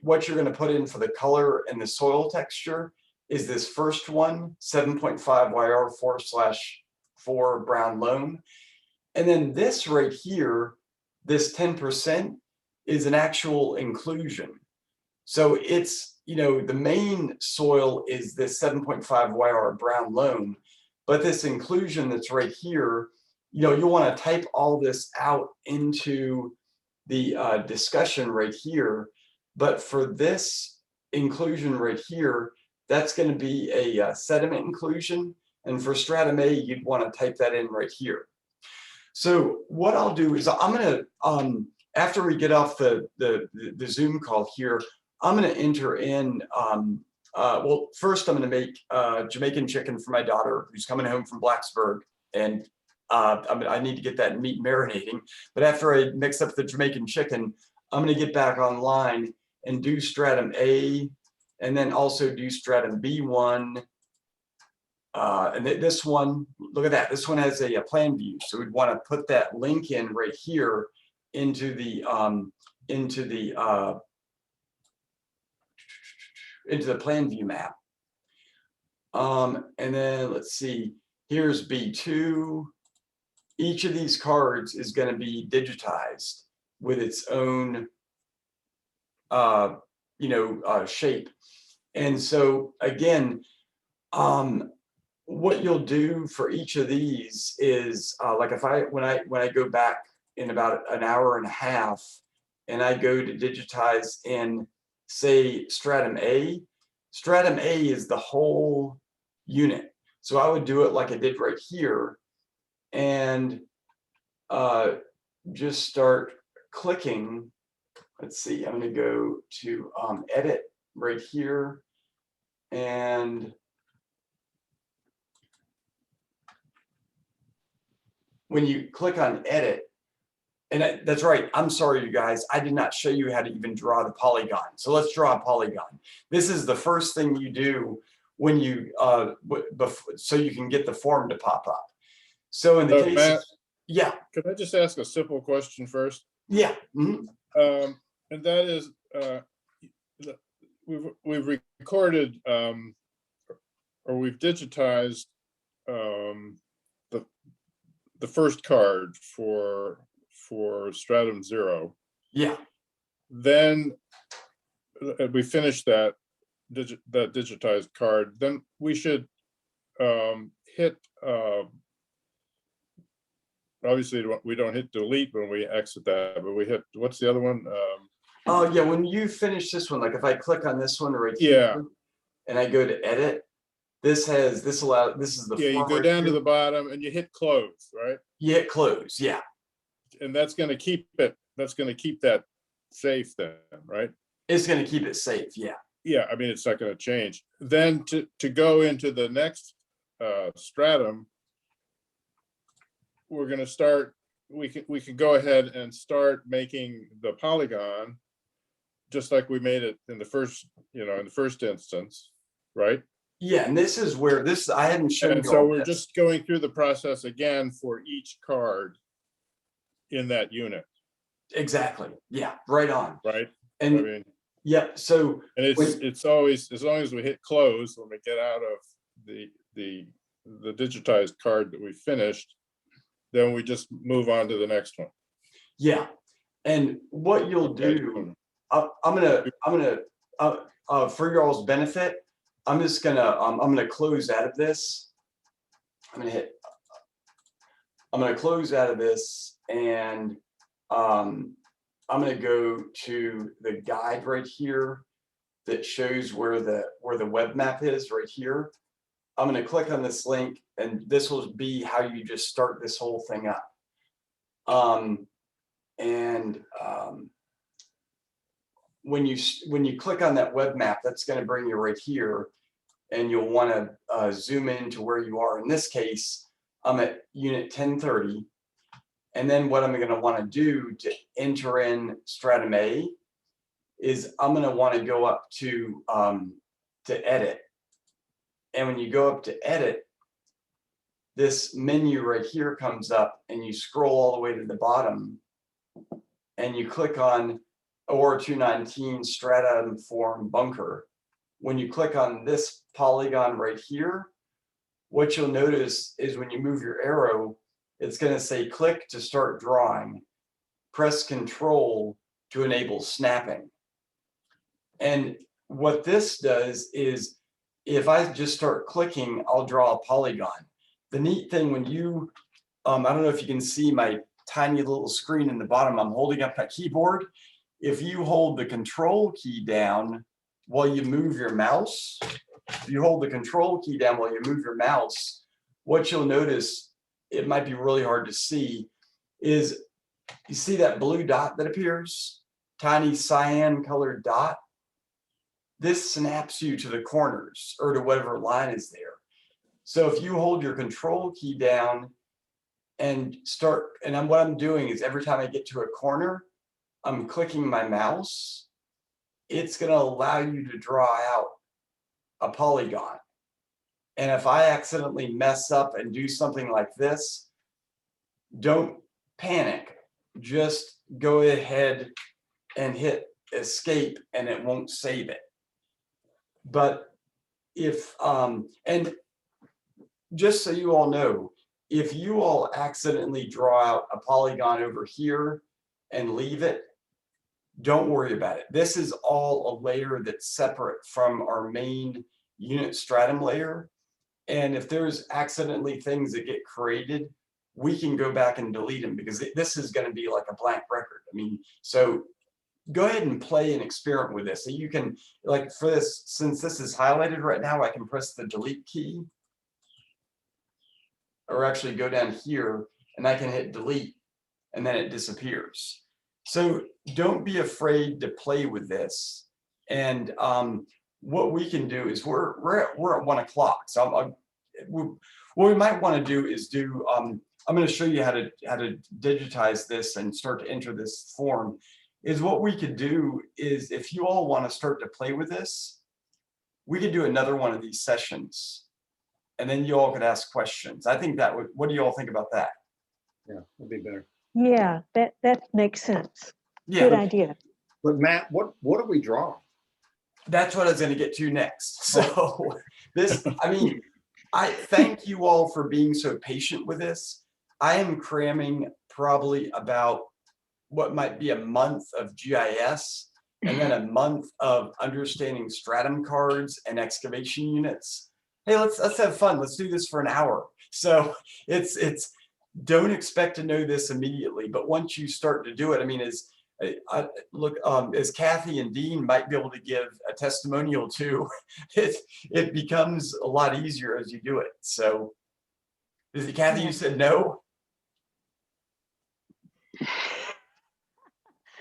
what you're going to put in for the color and the soil texture is this first one, 7.5 YR 4/4 brown loam. And then this right here, this 10% is an actual inclusion. So it's, the main soil is this 7.5 YR brown loam, but this inclusion that's right here, you want to type all this out into the discussion right here. But for this inclusion right here, that's going to be a sediment inclusion. And for Stratum A, you'd want to type that in right here. So what I'll do is I'm going to, after we get off the Zoom call here, I'm going to enter in, well, first I'm going to make Jamaican chicken for my daughter who's coming home from Blacksburg. And I need to get that meat marinating. But after I mix up the Jamaican chicken, I'm going to get back online and do stratum A, and then also do stratum B1. And this one, look at that. This one has a plan view. So we'd want to put that link in right here into the plan view map. And then let's see, here's B2. Each of these cards is going to be digitized with its own, shape. And so again, what you'll do for each of these is like when I go back in about an hour and a half, and I go to digitize in, say, stratum A. Stratum A is the whole unit. So I would do it like I did right here, and just start clicking. Let's see, I'm going to go to edit right here, and when you click on edit, and that's right, I'm sorry, you guys, I did not show you how to even draw the polygon. So let's draw a polygon. This is the first thing you do when you, so you can get the form to pop up. So in the case, Matt, yeah. Could I just ask a simple question first? Yeah. And that is, we've recorded or we've digitized the first card for stratum 0. Yeah. Then we finish that digitized card. Then we should hit. Obviously, we don't hit delete when we exit that, but we hit, what's the other one? Oh yeah, when you finish this one, like if I click on this one right Yeah. here, and I go to edit, this is the Yeah, you form go right down to here. the bottom and you hit close, right? You hit close, yeah. And that's going to keep it. That's going to keep that safe then, right? It's going to keep it safe, yeah. Yeah, I mean, it's not going to change. Then to go into the next stratum, we're going to start. We can go ahead and start making the polygon, just like we made it in the first, in the first instance, right? Yeah, and this is where I hadn't shown And you so all we're this. just going through the process again for each card in that unit, Exactly, yeah, right on. right? I And mean, yeah, so and it's always, as long as we hit close when we get out of the digitized card that we finished, then we just move on to the next one. yeah, and what you'll do, I'm gonna for y'all's benefit, I'm gonna close out of this. I'm gonna close out of this, and I'm gonna go to the guide right here that shows where the web map is right here. I'm gonna click on this link, and this will be how you just start this whole thing up. When you click on that web map, that's going to bring you right here, and you'll want to zoom in to where you are. In this case, I'm at unit 1030, and then what I'm going to want to do to enter in stratum A is I'm going to want to go up to edit, and when you go up to edit, this menu right here comes up, and you scroll all the way to the bottom, and you click on OR 219 Stratum Form Bunker. When you click on this polygon right here, what you'll notice is when you move your arrow, it's going to say click to start drawing. Press Control to enable snapping. And what this does is, if I just start clicking, I'll draw a polygon. The neat thing when you, I don't know if you can see my tiny little screen in the bottom, I'm holding up my keyboard. If you hold the control key down while you move your mouse, what you'll notice, it might be really hard to see, is you see that blue dot that appears, tiny cyan colored dot? This snaps you to the corners or to whatever line is there. So if you hold your control key down and start, and what I'm doing is every time I get to a corner, I'm clicking my mouse, it's gonna allow you to draw out a polygon. And if I accidentally mess up and do something like this, don't panic. Just go ahead and hit escape and it won't save it. But if, and just so you all know, if you all accidentally draw out a polygon over here and leave it, don't worry about it. This is all a layer that's separate from our main unit stratum layer. And if there's accidentally things that get created, we can go back and delete them because this is going to be like a blank record. I mean, so go ahead and play and experiment with this. So you can, like for this, since this is highlighted right now, I can press the delete key, or actually go down here and I can hit delete and then it disappears. So don't be afraid to play with this. And what we can do is we're at 1 o'clock. So what we might want to do is do, I'm going to show you how to digitize this and start to enter this form. Is what we could do is, if you all want to start to play with this, we could do another one of these sessions and then you all could ask questions. I think that would, what do you all think about that? Yeah, that'd be better. Yeah, that makes sense. Yeah, Good idea. But Matt, what are we drawing? that's what I was going to get to next. So this, I mean, I thank you all for being so patient with this. I am cramming probably about what might be a month of GIS and then a month of understanding stratum cards and excavation units. Hey, let's have fun. Let's do this for an hour. So it's don't expect to know this immediately, but once you start to do it, I mean, as Kathy and Dean might be able to give a testimonial to, it becomes a lot easier as you do it. So is it Kathy, you said no?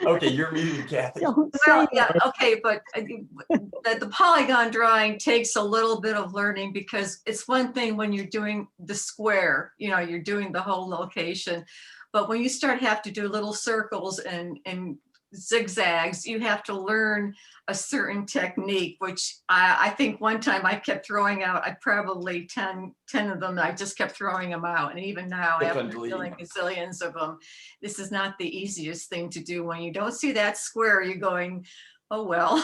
Okay, you're muted, Kathy. Don't Well, say yeah, that. okay, but the polygon drawing takes a little bit of learning, because it's one thing when you're doing the square, you know, you're doing the whole location. But when you start have to do little circles and zigzags, you have to learn a certain technique, which I think one time I kept throwing out, I probably 10 of them, I just kept throwing them out. And even now, Kept on after deleting doing them. gazillions of them, this is not the easiest thing to do. When you don't see that square, you're going, oh, well.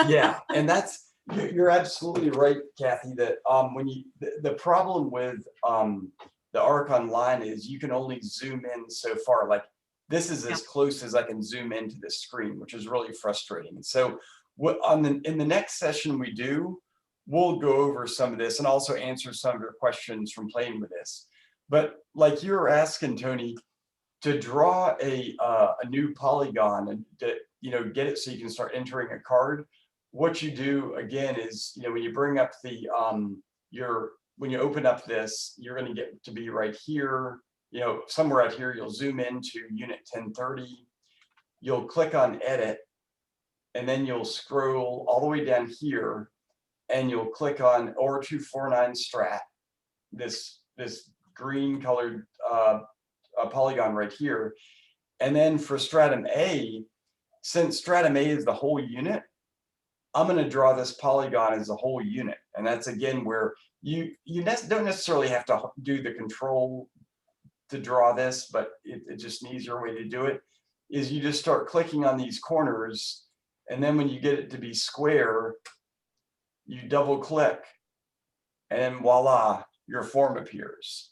Yeah, and that's, you're absolutely right, Kathy, that when you, the problem with the Arc Online is you can only zoom in so far. Like this is as close as I can zoom into this screen, which is really frustrating. So what in the next session we do, we'll go over some of this and also answer some of your questions from playing with this. But like you were asking, Tony, to draw a new polygon and to, you know, get it so you can start entering a card, what you do again is, you know, when you bring up the when you open up this, you're going to get to be right here, you know, somewhere out here, you'll zoom into unit 1030, you'll click on edit, and then you'll scroll all the way down here and you'll click on OR249 Strat, this green colored polygon right here. And then for Stratum A, since Stratum A is the whole unit, I'm going to draw this polygon as a whole unit. And that's again where you don't necessarily have to do the control to draw this, but it's just an easier way to do it, is you just start clicking on these corners. And then when you get it to be square, you double click and voila, your form appears.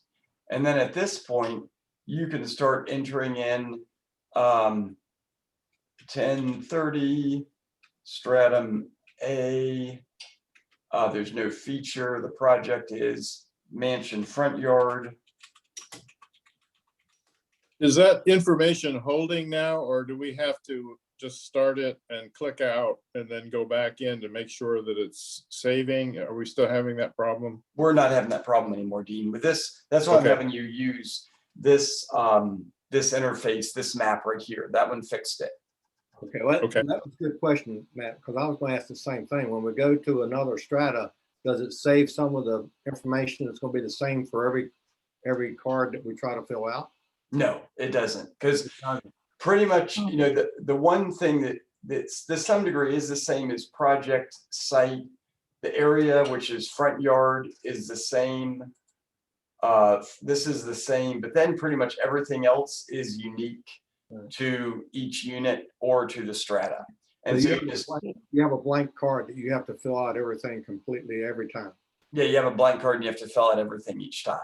And then at this point, you can start entering in 1030 Stratum A. There's no feature. The project is mansion front yard. Is that information holding now, or do we have to just start it and click out and then go back in to make sure that it's saving? Are we still having that problem? We're not having that problem anymore, Dean. With this, that's why I'm having you use this this interface, this map right here. That one fixed it. Okay, Okay. that was a good question, Matt, because I was going to ask the same thing. When we go to another strata, does it save some of the information that's going to be the same for every card that we try to fill out? No, it doesn't, because pretty much, you know, the one thing that this to some degree is the same as project site. The area, which is front yard, is the same. This is the same, but then pretty much everything else is unique to each unit or to the strata. And so you have a blank card that you have to fill out everything completely every time. yeah, you have a blank card and you have to fill out everything each time.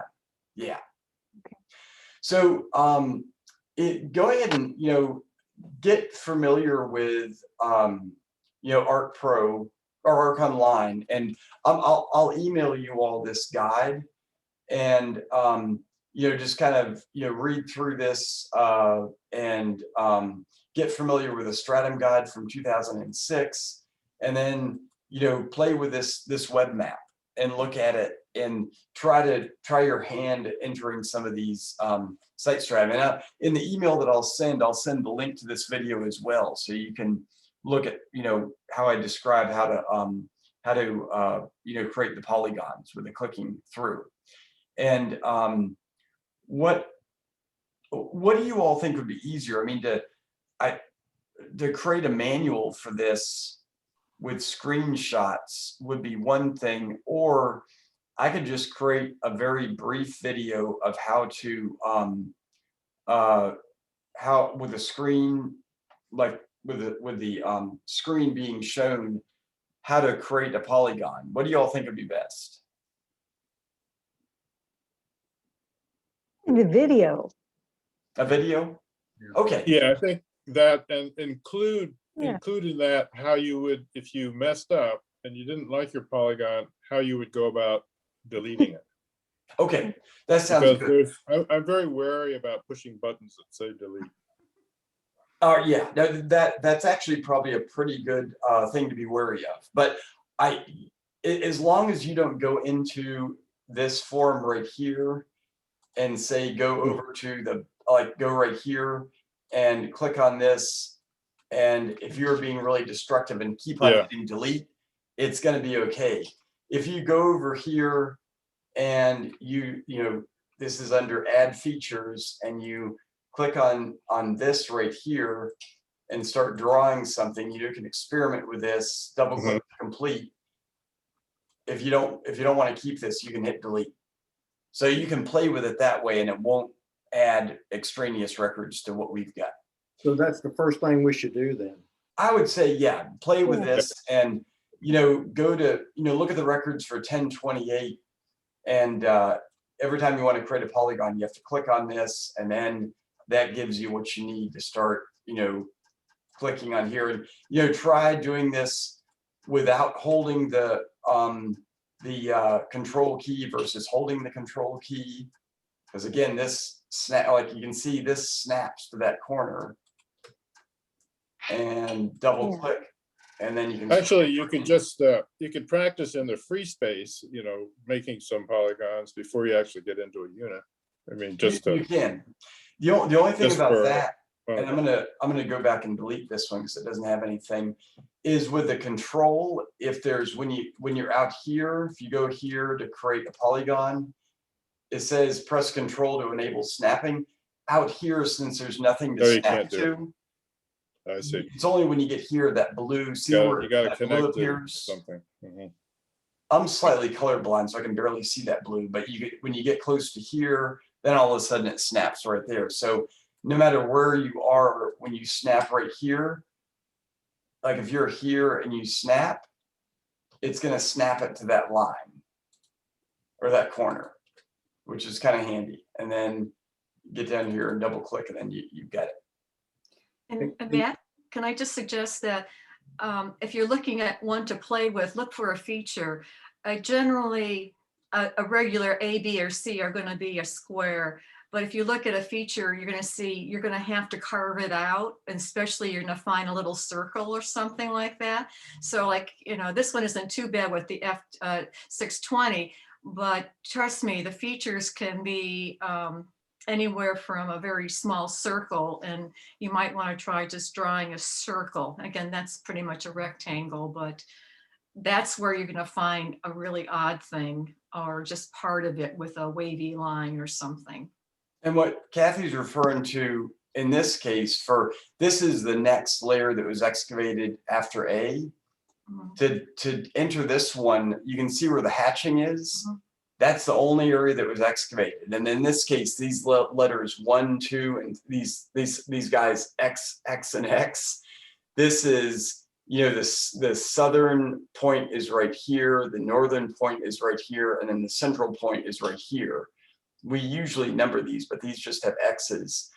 Yeah. So go ahead and, get familiar with, Arc Pro or Arc Online, and I'll email you all this guide, and just kind of read through this and get familiar with the Stratum guide from 2006, and then play with this web map and look at it and try your hand entering some of these site strata. And in the email that I'll send the link to this video as well, so you can look at how I describe how to create the polygons with the clicking through. And what do you all think would be easier? I mean, to create a manual for this with screenshots would be one thing, or I could just create a very brief video of how to how with the screen, like with the screen being shown, how to create a polygon. What do you all think would be best? The video. A video? Okay. Yeah, I think that, and include Yeah. in that how you would, if you messed up and you didn't like your polygon, how you would go about deleting it. Okay, that sounds Because good. I'm very wary about pushing buttons that say delete. Yeah, that's actually probably a pretty good thing to be wary of. But as long as you don't go into this form right here and say go over to the go right here and click on this, and if you're being really destructive and keep on hitting delete, it's going to be okay. If you go over here and this is under add features, and you click on this right here and start drawing something, you can experiment with this, double click complete. If you don't want to keep this, you can hit delete. So you can play with it that way, and it won't add extraneous records to what we've got. So that's the first thing we should do then. I would say, yeah, play with this, and go to look at the records for 1028, and every time you want to create a polygon, you have to click on this, and then that gives you what you need to start clicking on here. And try doing this without holding the control key versus holding the control key, because again, this snap, like you can see, this snaps to that corner, and double click, and then you can Actually, you can just you can practice in the free space, making some polygons before you actually get into a unit. I mean, just you can. The only thing about for, that, and I'm gonna go back and delete this one because it doesn't have anything, is with the control. If there's when you're out here, if you go here to create a polygon, it says press control to enable snapping. Out here, since there's nothing to snap to, I see. it's only when you get here that blue. See where You got to that connect blue to appears? something. I'm slightly colorblind, so I can barely see that blue. But when you get close to here, then all of a sudden it snaps right there. So no matter where you are, when you snap right here, like if you're here and you snap, it's going to snap it to that line or that corner, which is kind of handy. And then get down here and double click, and then you got it. And Matt, can I just suggest that if you're looking at one to play with, look for a feature. Generally, a regular A, B, or C are going to be a square. But if you look at a feature, you're going to see you're going to have to carve it out, and especially you're going to find a little circle or something like that. So like, this one isn't too bad with the F620, but trust me, the features can be anywhere from a very small circle, and you might want to try just drawing a circle. Again, that's pretty much a rectangle, but that's where you're going to find a really odd thing, or just part of it with a wavy line or something. And what Kathy's referring to in this case, this is the next layer that was excavated after A. To enter this one, you can see where the hatching is. That's the only area that was excavated. And in this case, these letters 1, 2, and these guys X, X, and X. This is, you know, the southern point is right here, the northern point is right here, and then the central point is right here. We usually number these, but these just have X's.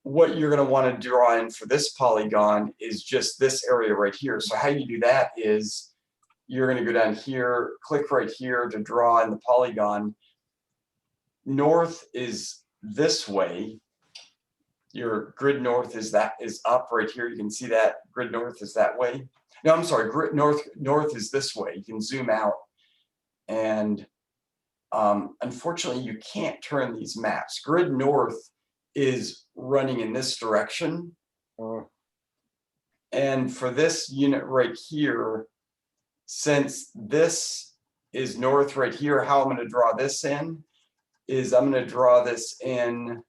What you're going to want to draw in for this polygon is just this area right here. So how you do that is you're going to go down here, click right here to draw in the polygon. North is this way. Your grid north is up right here. You can see that grid north is that way. No, I'm sorry, grid north is this way. You can zoom out, and unfortunately you can't turn these maps. Grid north is running in this direction. And for this unit right here, since this is north right here, how I'm going to draw this in is I'm going to draw this in.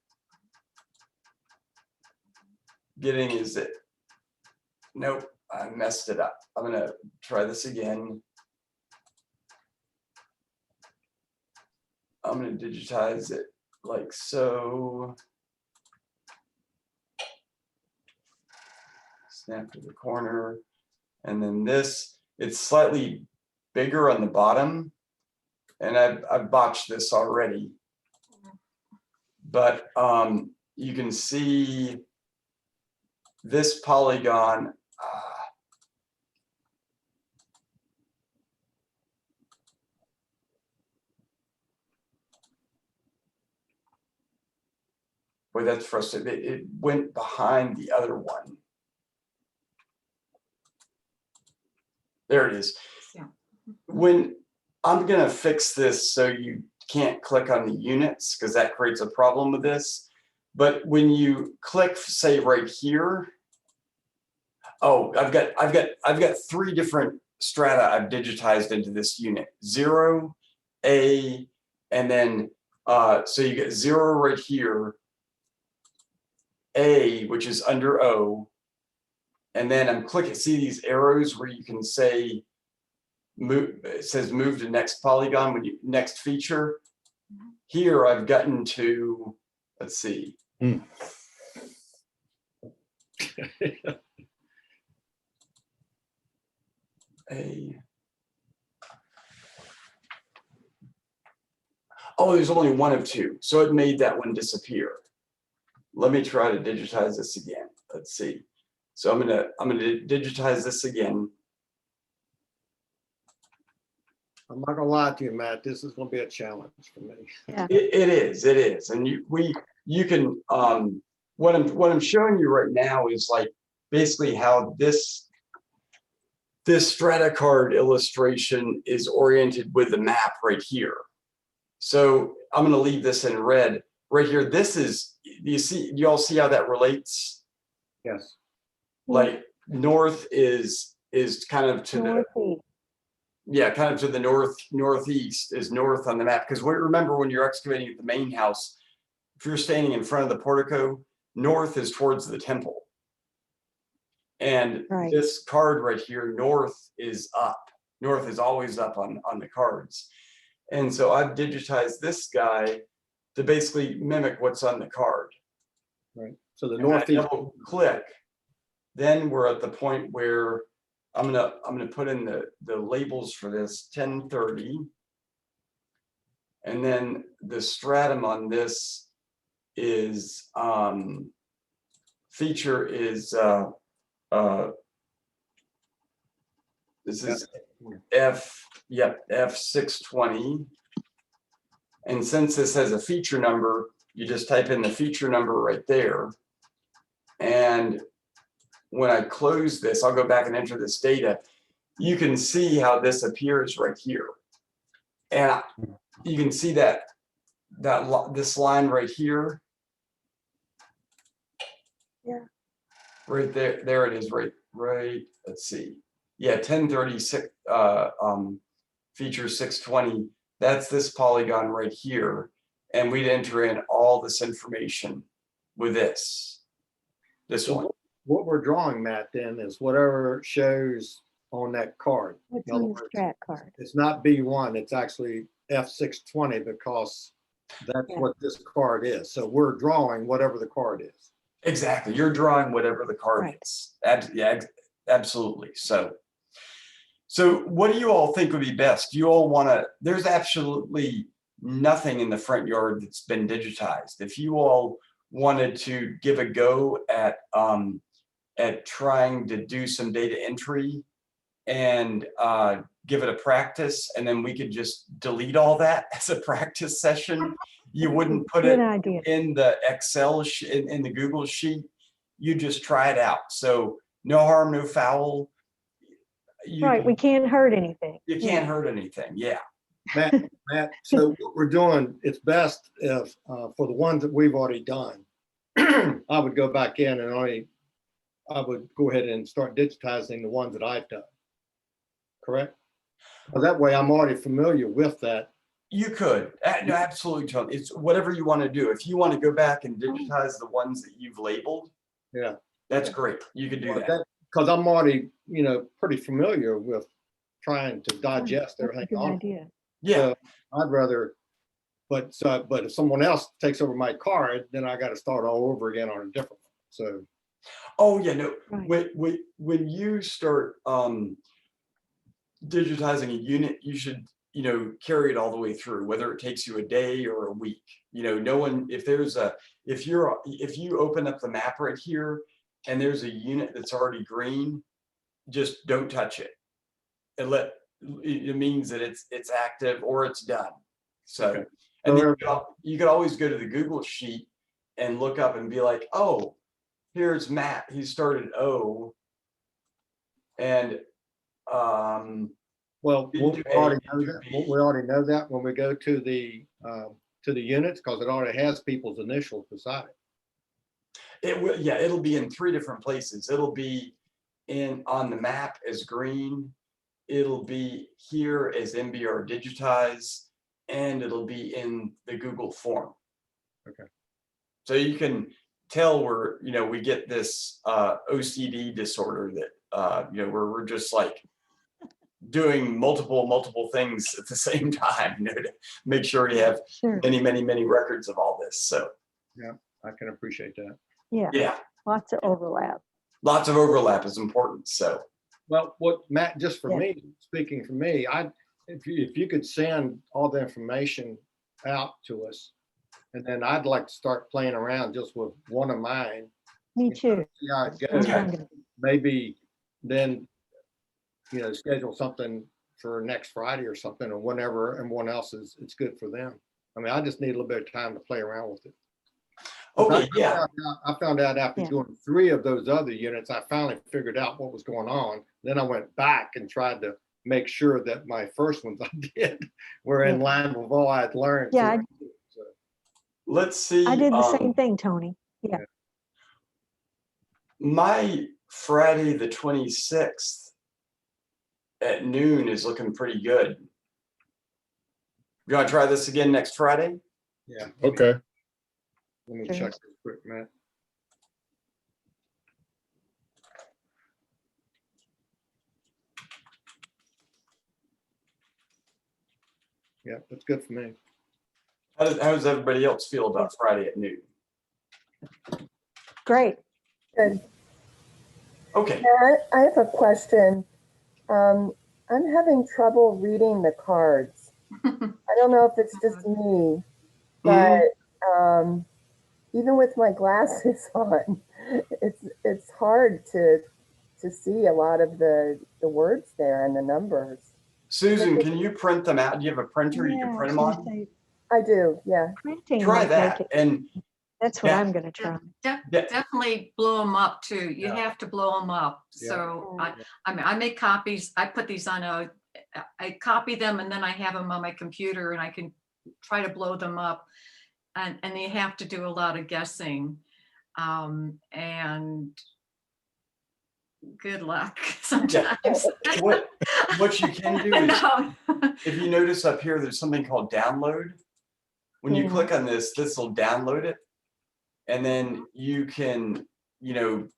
Nope, I messed it up. I'm going to try this again. I'm going to digitize it like so. Snap to the corner. And then this, it's slightly bigger on the bottom. And I've botched this already. But you can see this polygon. Boy, that's frustrating. It went behind the other one. There it is. Yeah. When I'm going to fix this so you can't click on the units because that creates a problem with this. But when you click, say right here, oh, I've got 3 different strata I've digitized into this unit. 0, A, and then so you get 0 right here, A, which is under O, and then I'm clicking, see these arrows where you can say move, it says move to next polygon when you next feature. Here I've gotten to, let's see. Oh, there's only 1 of 2, so it made that one disappear. Let me try to digitize this again. Let's see. So I'm gonna digitize this again. I'm not gonna lie to you, Matt, this is gonna be a challenge for me. Yeah. It is, and you can what I'm showing you right now is like basically how this strata card illustration is oriented with the map right here. So I'm going to leave this in red right here. This is, you all see how that relates? Yes. Like north is kind of to Northeast. kind of to the northeast is north on the map. Because remember when you're excavating at the main house, if you're standing in front of the portico, north is towards the temple. And Right. this card right here, north is up. North is always up on the cards. And so I've digitized this guy to basically mimic what's on the card. Right. So the And when I northeast. double click, then we're at the point where I'm gonna put in the labels for this 1030. And then the stratum on this is feature is this is F620. And since this has a feature number, you just type in the feature number right there. And when I close this, I'll go back and enter this data. You can see how this appears right here. And you can see this line right here. Yeah. Right there it is, right, let's see. Yeah, 1036 feature 620. That's this polygon right here. And we'd enter in all this information. with this one. What we're drawing, Matt, then is whatever shows on that card. What's In other on the words, strat card? it's not B1, it's actually F620 because that's Yeah. what this card is. So we're drawing whatever the card is. Exactly. You're drawing whatever the card Right. is. Absolutely. So what do you all think would be best? Do you all want to, there's absolutely nothing in the front yard that's been digitized. If you all wanted to give a go at trying to do some data entry and give it a practice, and then we could just delete all that as a practice session. You wouldn't put Good it idea. in the Excel in the Google sheet. You just try it out. So no harm, no foul. Right, we can't hurt anything. You can't hurt anything. Yeah. Matt, so what we're doing, it's best if, for the ones that we've already done, I would go back in and I would go ahead and start digitizing the ones that I've done. Correct? Well, that way I'm already familiar with that. You could. No, absolutely, Tony. It's whatever you want to do. If you want to go back and digitize the ones that you've labeled, Yeah. that's great. You could do that. Because I'm already, pretty familiar with trying to digest That's a everything good on it. idea. Yeah. So I'd rather, but if someone else takes over my card, then I got to start all over again on a different one. So, Oh yeah, no. Right. When you start digitizing a unit, you should carry it all the way through, whether it takes you a day or a week. No one, if you open up the map right here and there's a unit that's already green, just don't touch it. It means that it's active or it's done. So, Okay. and then you could always go to the Google sheet and look up and be like, oh, here's Matt. He started O. And well, Didn't we do A, already didn't know do that. B. We already know that when we go to the units, because it already has people's initials beside it. it will, yeah, it'll be in 3 different places. It'll be on the map as green. It'll be here as MBR digitize, and it'll be in the Google form. Okay. So you can tell we get this OCD disorder that where we're just like doing multiple things at the same time, to make sure you have Sure. many records of all this. So I can appreciate that. Yeah, yeah, lots of overlap. lots of overlap is important. So Well, what Matt, just for Yeah. me, speaking for me, if you could send all the information out to us, and then I'd like to start playing around just with one of mine. Me too. See how it That's goes. what I'm gonna do. Maybe then, schedule something for next Friday or something, or whenever everyone else it's good for them. I mean, I just need a little bit of time to play around with it. okay, yeah. I found out after Yeah. doing 3 of those other units, I finally figured out what was going on. Then I went back and tried to make sure that my first ones I did were in Yeah. line with all I'd learned. Yeah, So, Let's see. I did the same thing, Tony. My Friday the 26th at noon is looking pretty good. You want to try this again next Friday? yeah, Okay. let me Sure. check this quick, Matt. Yeah, that's good for me. How does everybody else feel about Friday at noon? Great. Good. Okay. I have a question. I'm having trouble reading the cards. I don't know if it's just me, but even with my glasses on, it's hard to see a lot of the words there and the numbers. Susan, can you print them out? Do you have a printer you can Yeah, print I them was on? gonna say, I do, yeah. printing Try might make that. it- And That's what Yeah. I'm gonna try. Yeah. Definitely blow them up too. You Yeah. have to blow them up. Yeah. So I mean, I make copies. I put these on I copy them and then I have them on my computer and I can try to blow them up. And you have to do a lot of guessing. And good luck sometimes. what you can do is, No. if you notice up here, there's something called download. When you Yeah. click on this will download it. and then you can,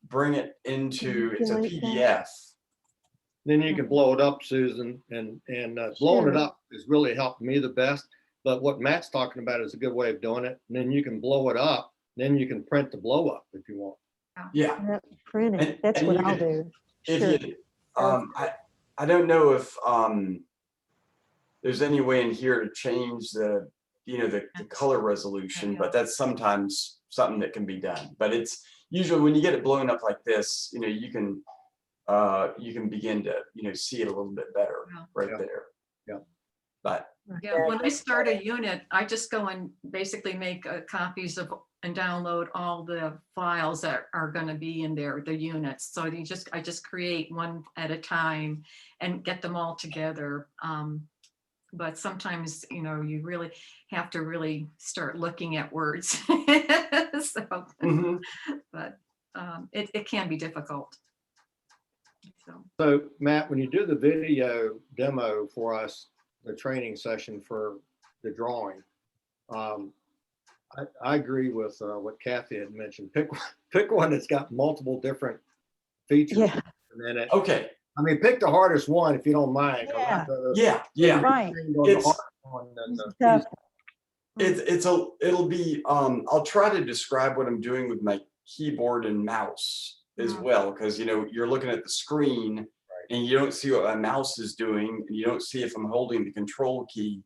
bring it into, it's a Manipulate that. PDF. Then you can blow it up, Susan, and blowing it Sure. up has really helped me the best. But what Matt's talking about is a good way of doing it. And then you can blow it up, then you can print the blow up if you want. Yeah. Yep, print it. And- That's and what you I'll could- do. If Sure. you, I don't know if there's any way in here to change the color resolution, Yeah. but that's sometimes something that can be done. But it's usually when you get it blown up like this, you can begin to see it a little bit better Yeah. right Yeah. there. Yeah. But Yeah, when I start a unit, I just go and basically make copies of and download all the files that are going to be in there, the units. So I just create one at a time and get them all together. But sometimes, you really have to really start looking at words. So, mhm. but it can be difficult. So, So Matt, when you do the video demo for us, the training session for the drawing, I agree with what Kathy had mentioned. Pick one that's got multiple different features Yeah, in it. Okay. I mean, pick the hardest one if you don't mind. 'cause Yeah. I'd rather Yeah. right. trained on the It's- hard one than It's the tough. easy. It'll be, I'll try to describe what I'm doing with my keyboard and mouse as Mhm. well, because you're looking at the screen and you don't see what my mouse is doing, and you don't see if I'm holding the control key.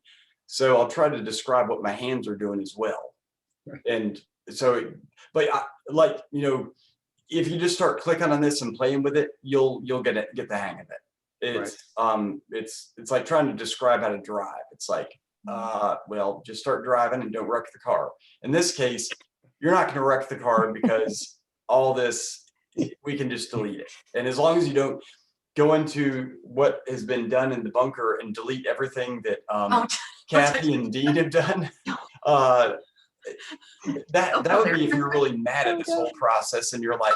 So I'll try to describe what my hands are doing as well. Right. And so, but if you just start clicking on this and playing with it, you'll get the hang of it. It's like trying to describe how to drive. It's like, well, just start driving and don't wreck the car. In this case, you're not going to wreck the car because all this, we can just delete it. And as long as you don't go into what has been done in the bunker and delete everything that Kathy and Dean have done, that would be if you're really mad at this whole process and you're like,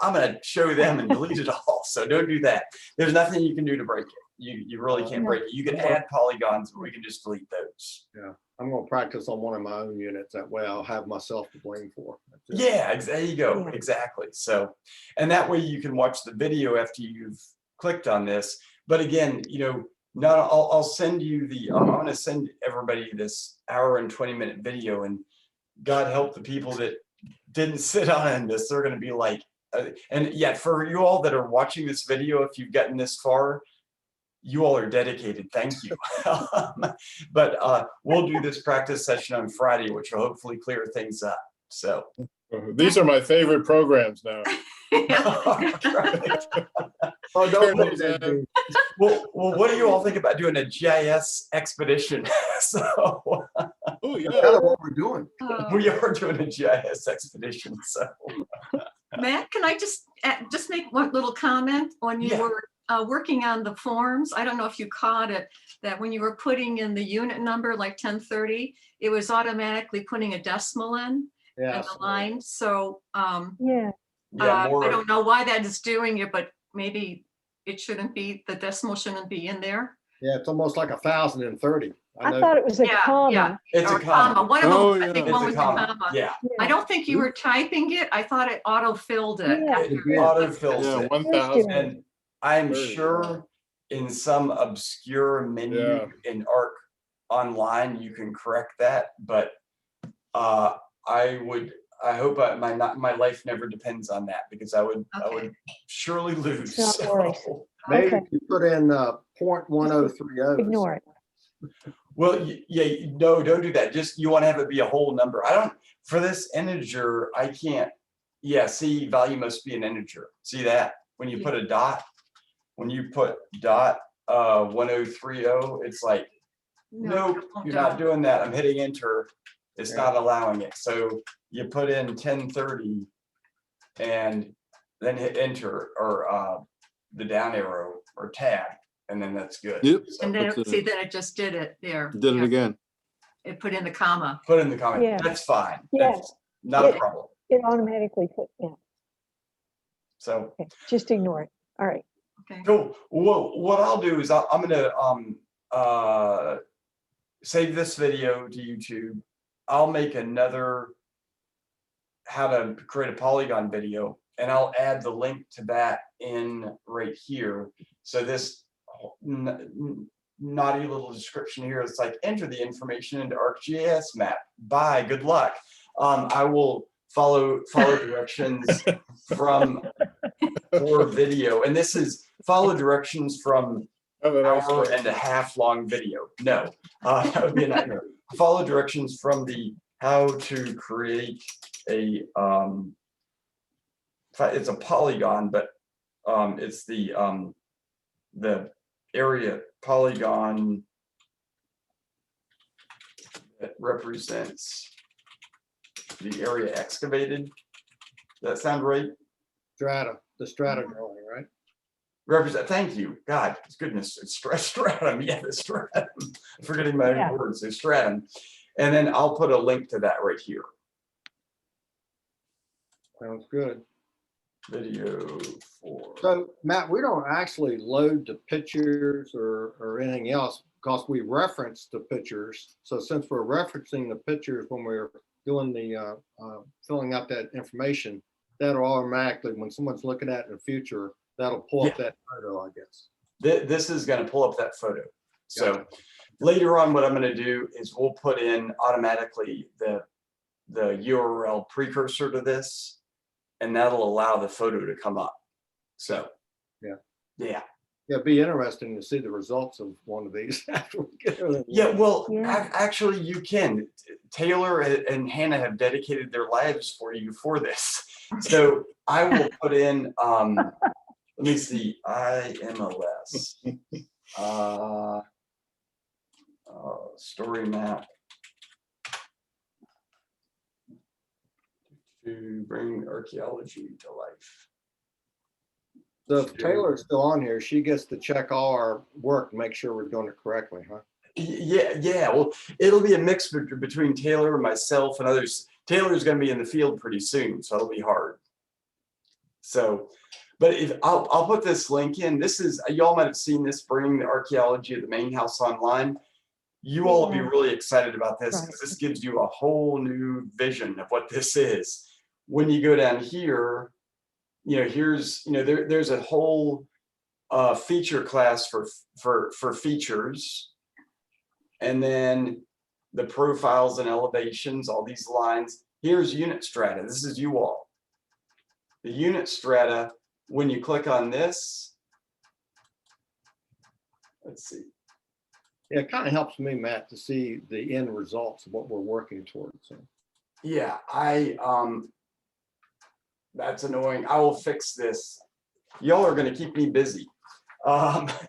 I'm going to show them and delete it all. So don't do that. There's nothing you can do to break it. You really can't break it. You can add polygons, but we can just delete those. Yeah, I'm gonna practice on one of my own units. That way I'll have myself to blame for. That's it. Yeah, there you go. Yeah. Exactly. So, and that way you can watch the video after you've clicked on this. But again, I'll send you I'm going to send everybody this hour and 20-minute video, and God help the people that didn't sit on this. They're going to be like, and yet for you all that are watching this video, if you've gotten this far, you all are dedicated. Thank you. But we'll do this practice session on Friday, which will hopefully clear things up. So These are my favorite programs now. Oh, don't Turn put those that, in. dude. well, what do you all think about doing a GIS expedition? So Oh, That's yeah. kind of what we're doing. we are doing a GIS expedition. So Matt, can I just make one little comment on you Yeah. were working on the forms? I don't know if you caught it, that when you were putting in the unit number, like 1030, it was automatically putting a decimal in Yeah. the line. So Yeah, yeah, I more. don't know why that is doing it, but maybe it shouldn't be, the decimal shouldn't be in there. Yeah, it's almost like 1,030. I thought it was a Yeah, comma. yeah. It's Or a comma. One of them, Oh, I think yeah. one It's was a a comma. comma. Yeah. I don't think you were typing it. I thought it auto-filled it. Yeah. after It did. Autofills Yeah, it. 1,000. And I'm Very sure in some obscure menu Yeah. in Arc Online, you can correct that, but I hope my life never depends on that, because I would surely lose. It's not worries. So, Maybe Okay. if you put in 0.1030. Ignore it. well, no, don't do that. Just, you want to have it be a whole number. For this integer, I can't. Yeah, see, value must be an integer. See that? When you put a dot, when you put dot 1030, it's like, nope, you're not doing that. I'm hitting enter. It's not allowing it. So you put in 1030 and then hit enter, or the down arrow or tab, and then that's good. Yep. So And then, That's it. see, then it just did it there. Did it Yeah. again. It put in the comma. put in the comment. Yeah. That's fine. Yeah. That's not a Yeah. problem. It automatically put, yeah, So okay, just ignore it. All right. Okay. cool. Well, what I'll do is I'm gonna save this video to YouTube. I'll make another how to create a polygon video, and I'll add the link to that in right here. So this naughty little description here, it's like enter the information into ArcGIS map. Bye, good luck. I will follow directions from for video, and this is follow directions from hour and a half long video. No, that would be a nightmare. Follow directions from the how to create a it's a polygon, but it's the area polygon that represents the area excavated. Does that sound right? Strata, the strata drawing, right? Represent, thank you, God, goodness, it's stratum, yeah, the stratum. Forgetting my Yeah. words, the stratum. And then I'll put a link to that right here. Sounds good. Video for. So Matt, we don't actually load the pictures or anything else because we reference the pictures. So since we're referencing the pictures when we're doing the filling out that information, that'll automatically, when someone's looking at it in the future, that'll pull up that photo, I guess. This is going to pull up that photo. So later on, what I'm going to do is we'll put in automatically the URL precursor to this, and that'll allow the photo to come up. So yeah, it'd be interesting to see the results of one of these after we get it. Yeah, well, Yeah. actually you can. Taylor and Hannah have dedicated their lives for you for this. So I will put in, let me see, IMLS, story map to bring archaeology to life. So if Taylor's still on here, she gets to check all our work and make sure we're doing it correctly, huh? Yeah. Well, it'll be a mix between Taylor and myself and others. Taylor's going to be in the field pretty soon, so it'll be hard. So, but if I'll put this link in. This is, y'all might have seen this, Bringing the Archaeology of the Main House Online. You all will be really excited about this because this gives you a whole new vision of what this is. When you go down here, here's, there's a whole feature class for features. And then the profiles and elevations, all these lines. Here's unit strata. This is you all. The unit strata, when you click on this, let's see. Yeah, it kind of helps me, Matt, to see the end results of what we're working towards. So. Yeah, that's annoying. I will fix this. Y'all are going to keep me busy. The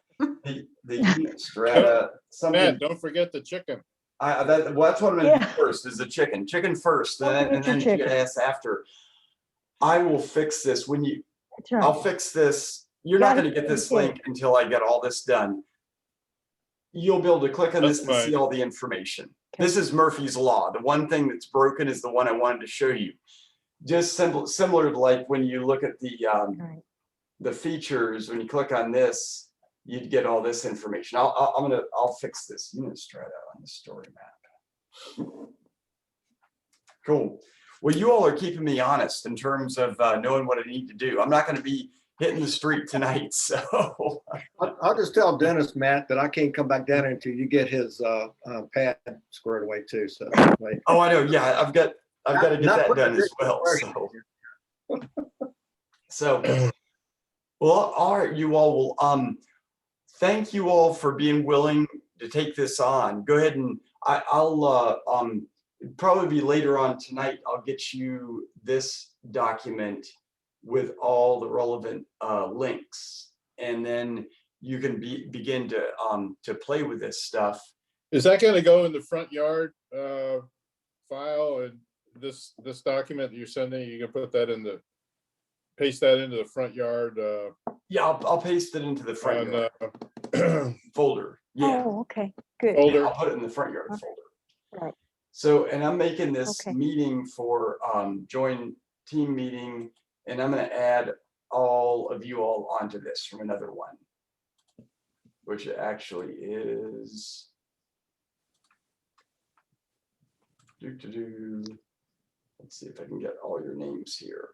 unit strata. Matt, don't forget the chicken. That's what I'm going to do first is the chicken. Chicken first, and then GIS after. I will fix this when you. Right. I'll fix this. You're not going to get this link until I get all this done. You'll be able to click on this and see all the information. Okay. This is Murphy's Law. The one thing that's broken is the one I wanted to show you. Just similar to like when you look at the features, when you click on this, you'd get all this information. I'll fix this unit strata on the story map. Cool. Well, you all are keeping me honest in terms of knowing what I need to do. I'm not going to be hitting the street tonight, so. I'll just tell Dennis, Matt, that I can't come back down until you get his pad squared away too. So. Oh, I know. Yeah, I've got to get that done as well. So, well, all right, you all will. Thank you all for being willing to take this on. Go ahead and I'll probably be later on tonight. I'll get you this document with all the relevant links, and then you can begin to play with this stuff. Is that going to go in the front yard file, and this document that you're sending? You can put that in paste that into the front yard. Yeah, I'll paste it into the front yard folder. Yeah. Oh, okay, good. Folder. Yeah, I'll put it in the front yard folder. Right. So, and I'm making this meeting for join team meeting, and I'm going to add all of you all onto this from another one, which actually is Let's see if I can get all your names here.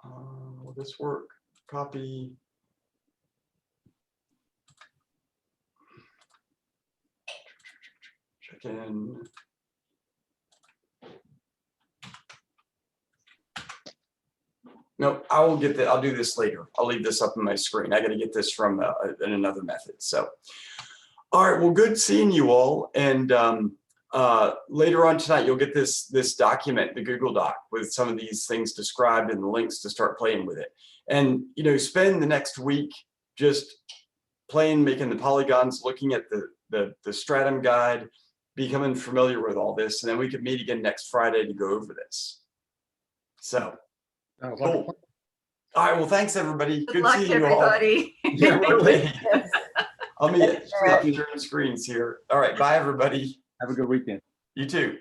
Will this work? Copy. Check in. No, I will get that. I'll do this later. I'll leave this up on my screen. I got to get this from in another method. So, all right. Well, good seeing you all. And later on tonight, you'll get this document, the Google Doc, with some of these things described and the links to start playing with it. And spend the next week just playing, making the polygons, looking at the Stratum guide, becoming familiar with all this, and then we could meet again next Friday to go over this. So. Sounds like a Cool. plan. All right. Well, thanks everybody. Good luck, seeing you all. everybody. Yeah, really. Yes. I'll stop sharing screens here. All right. Bye, everybody. Have a good weekend. You too.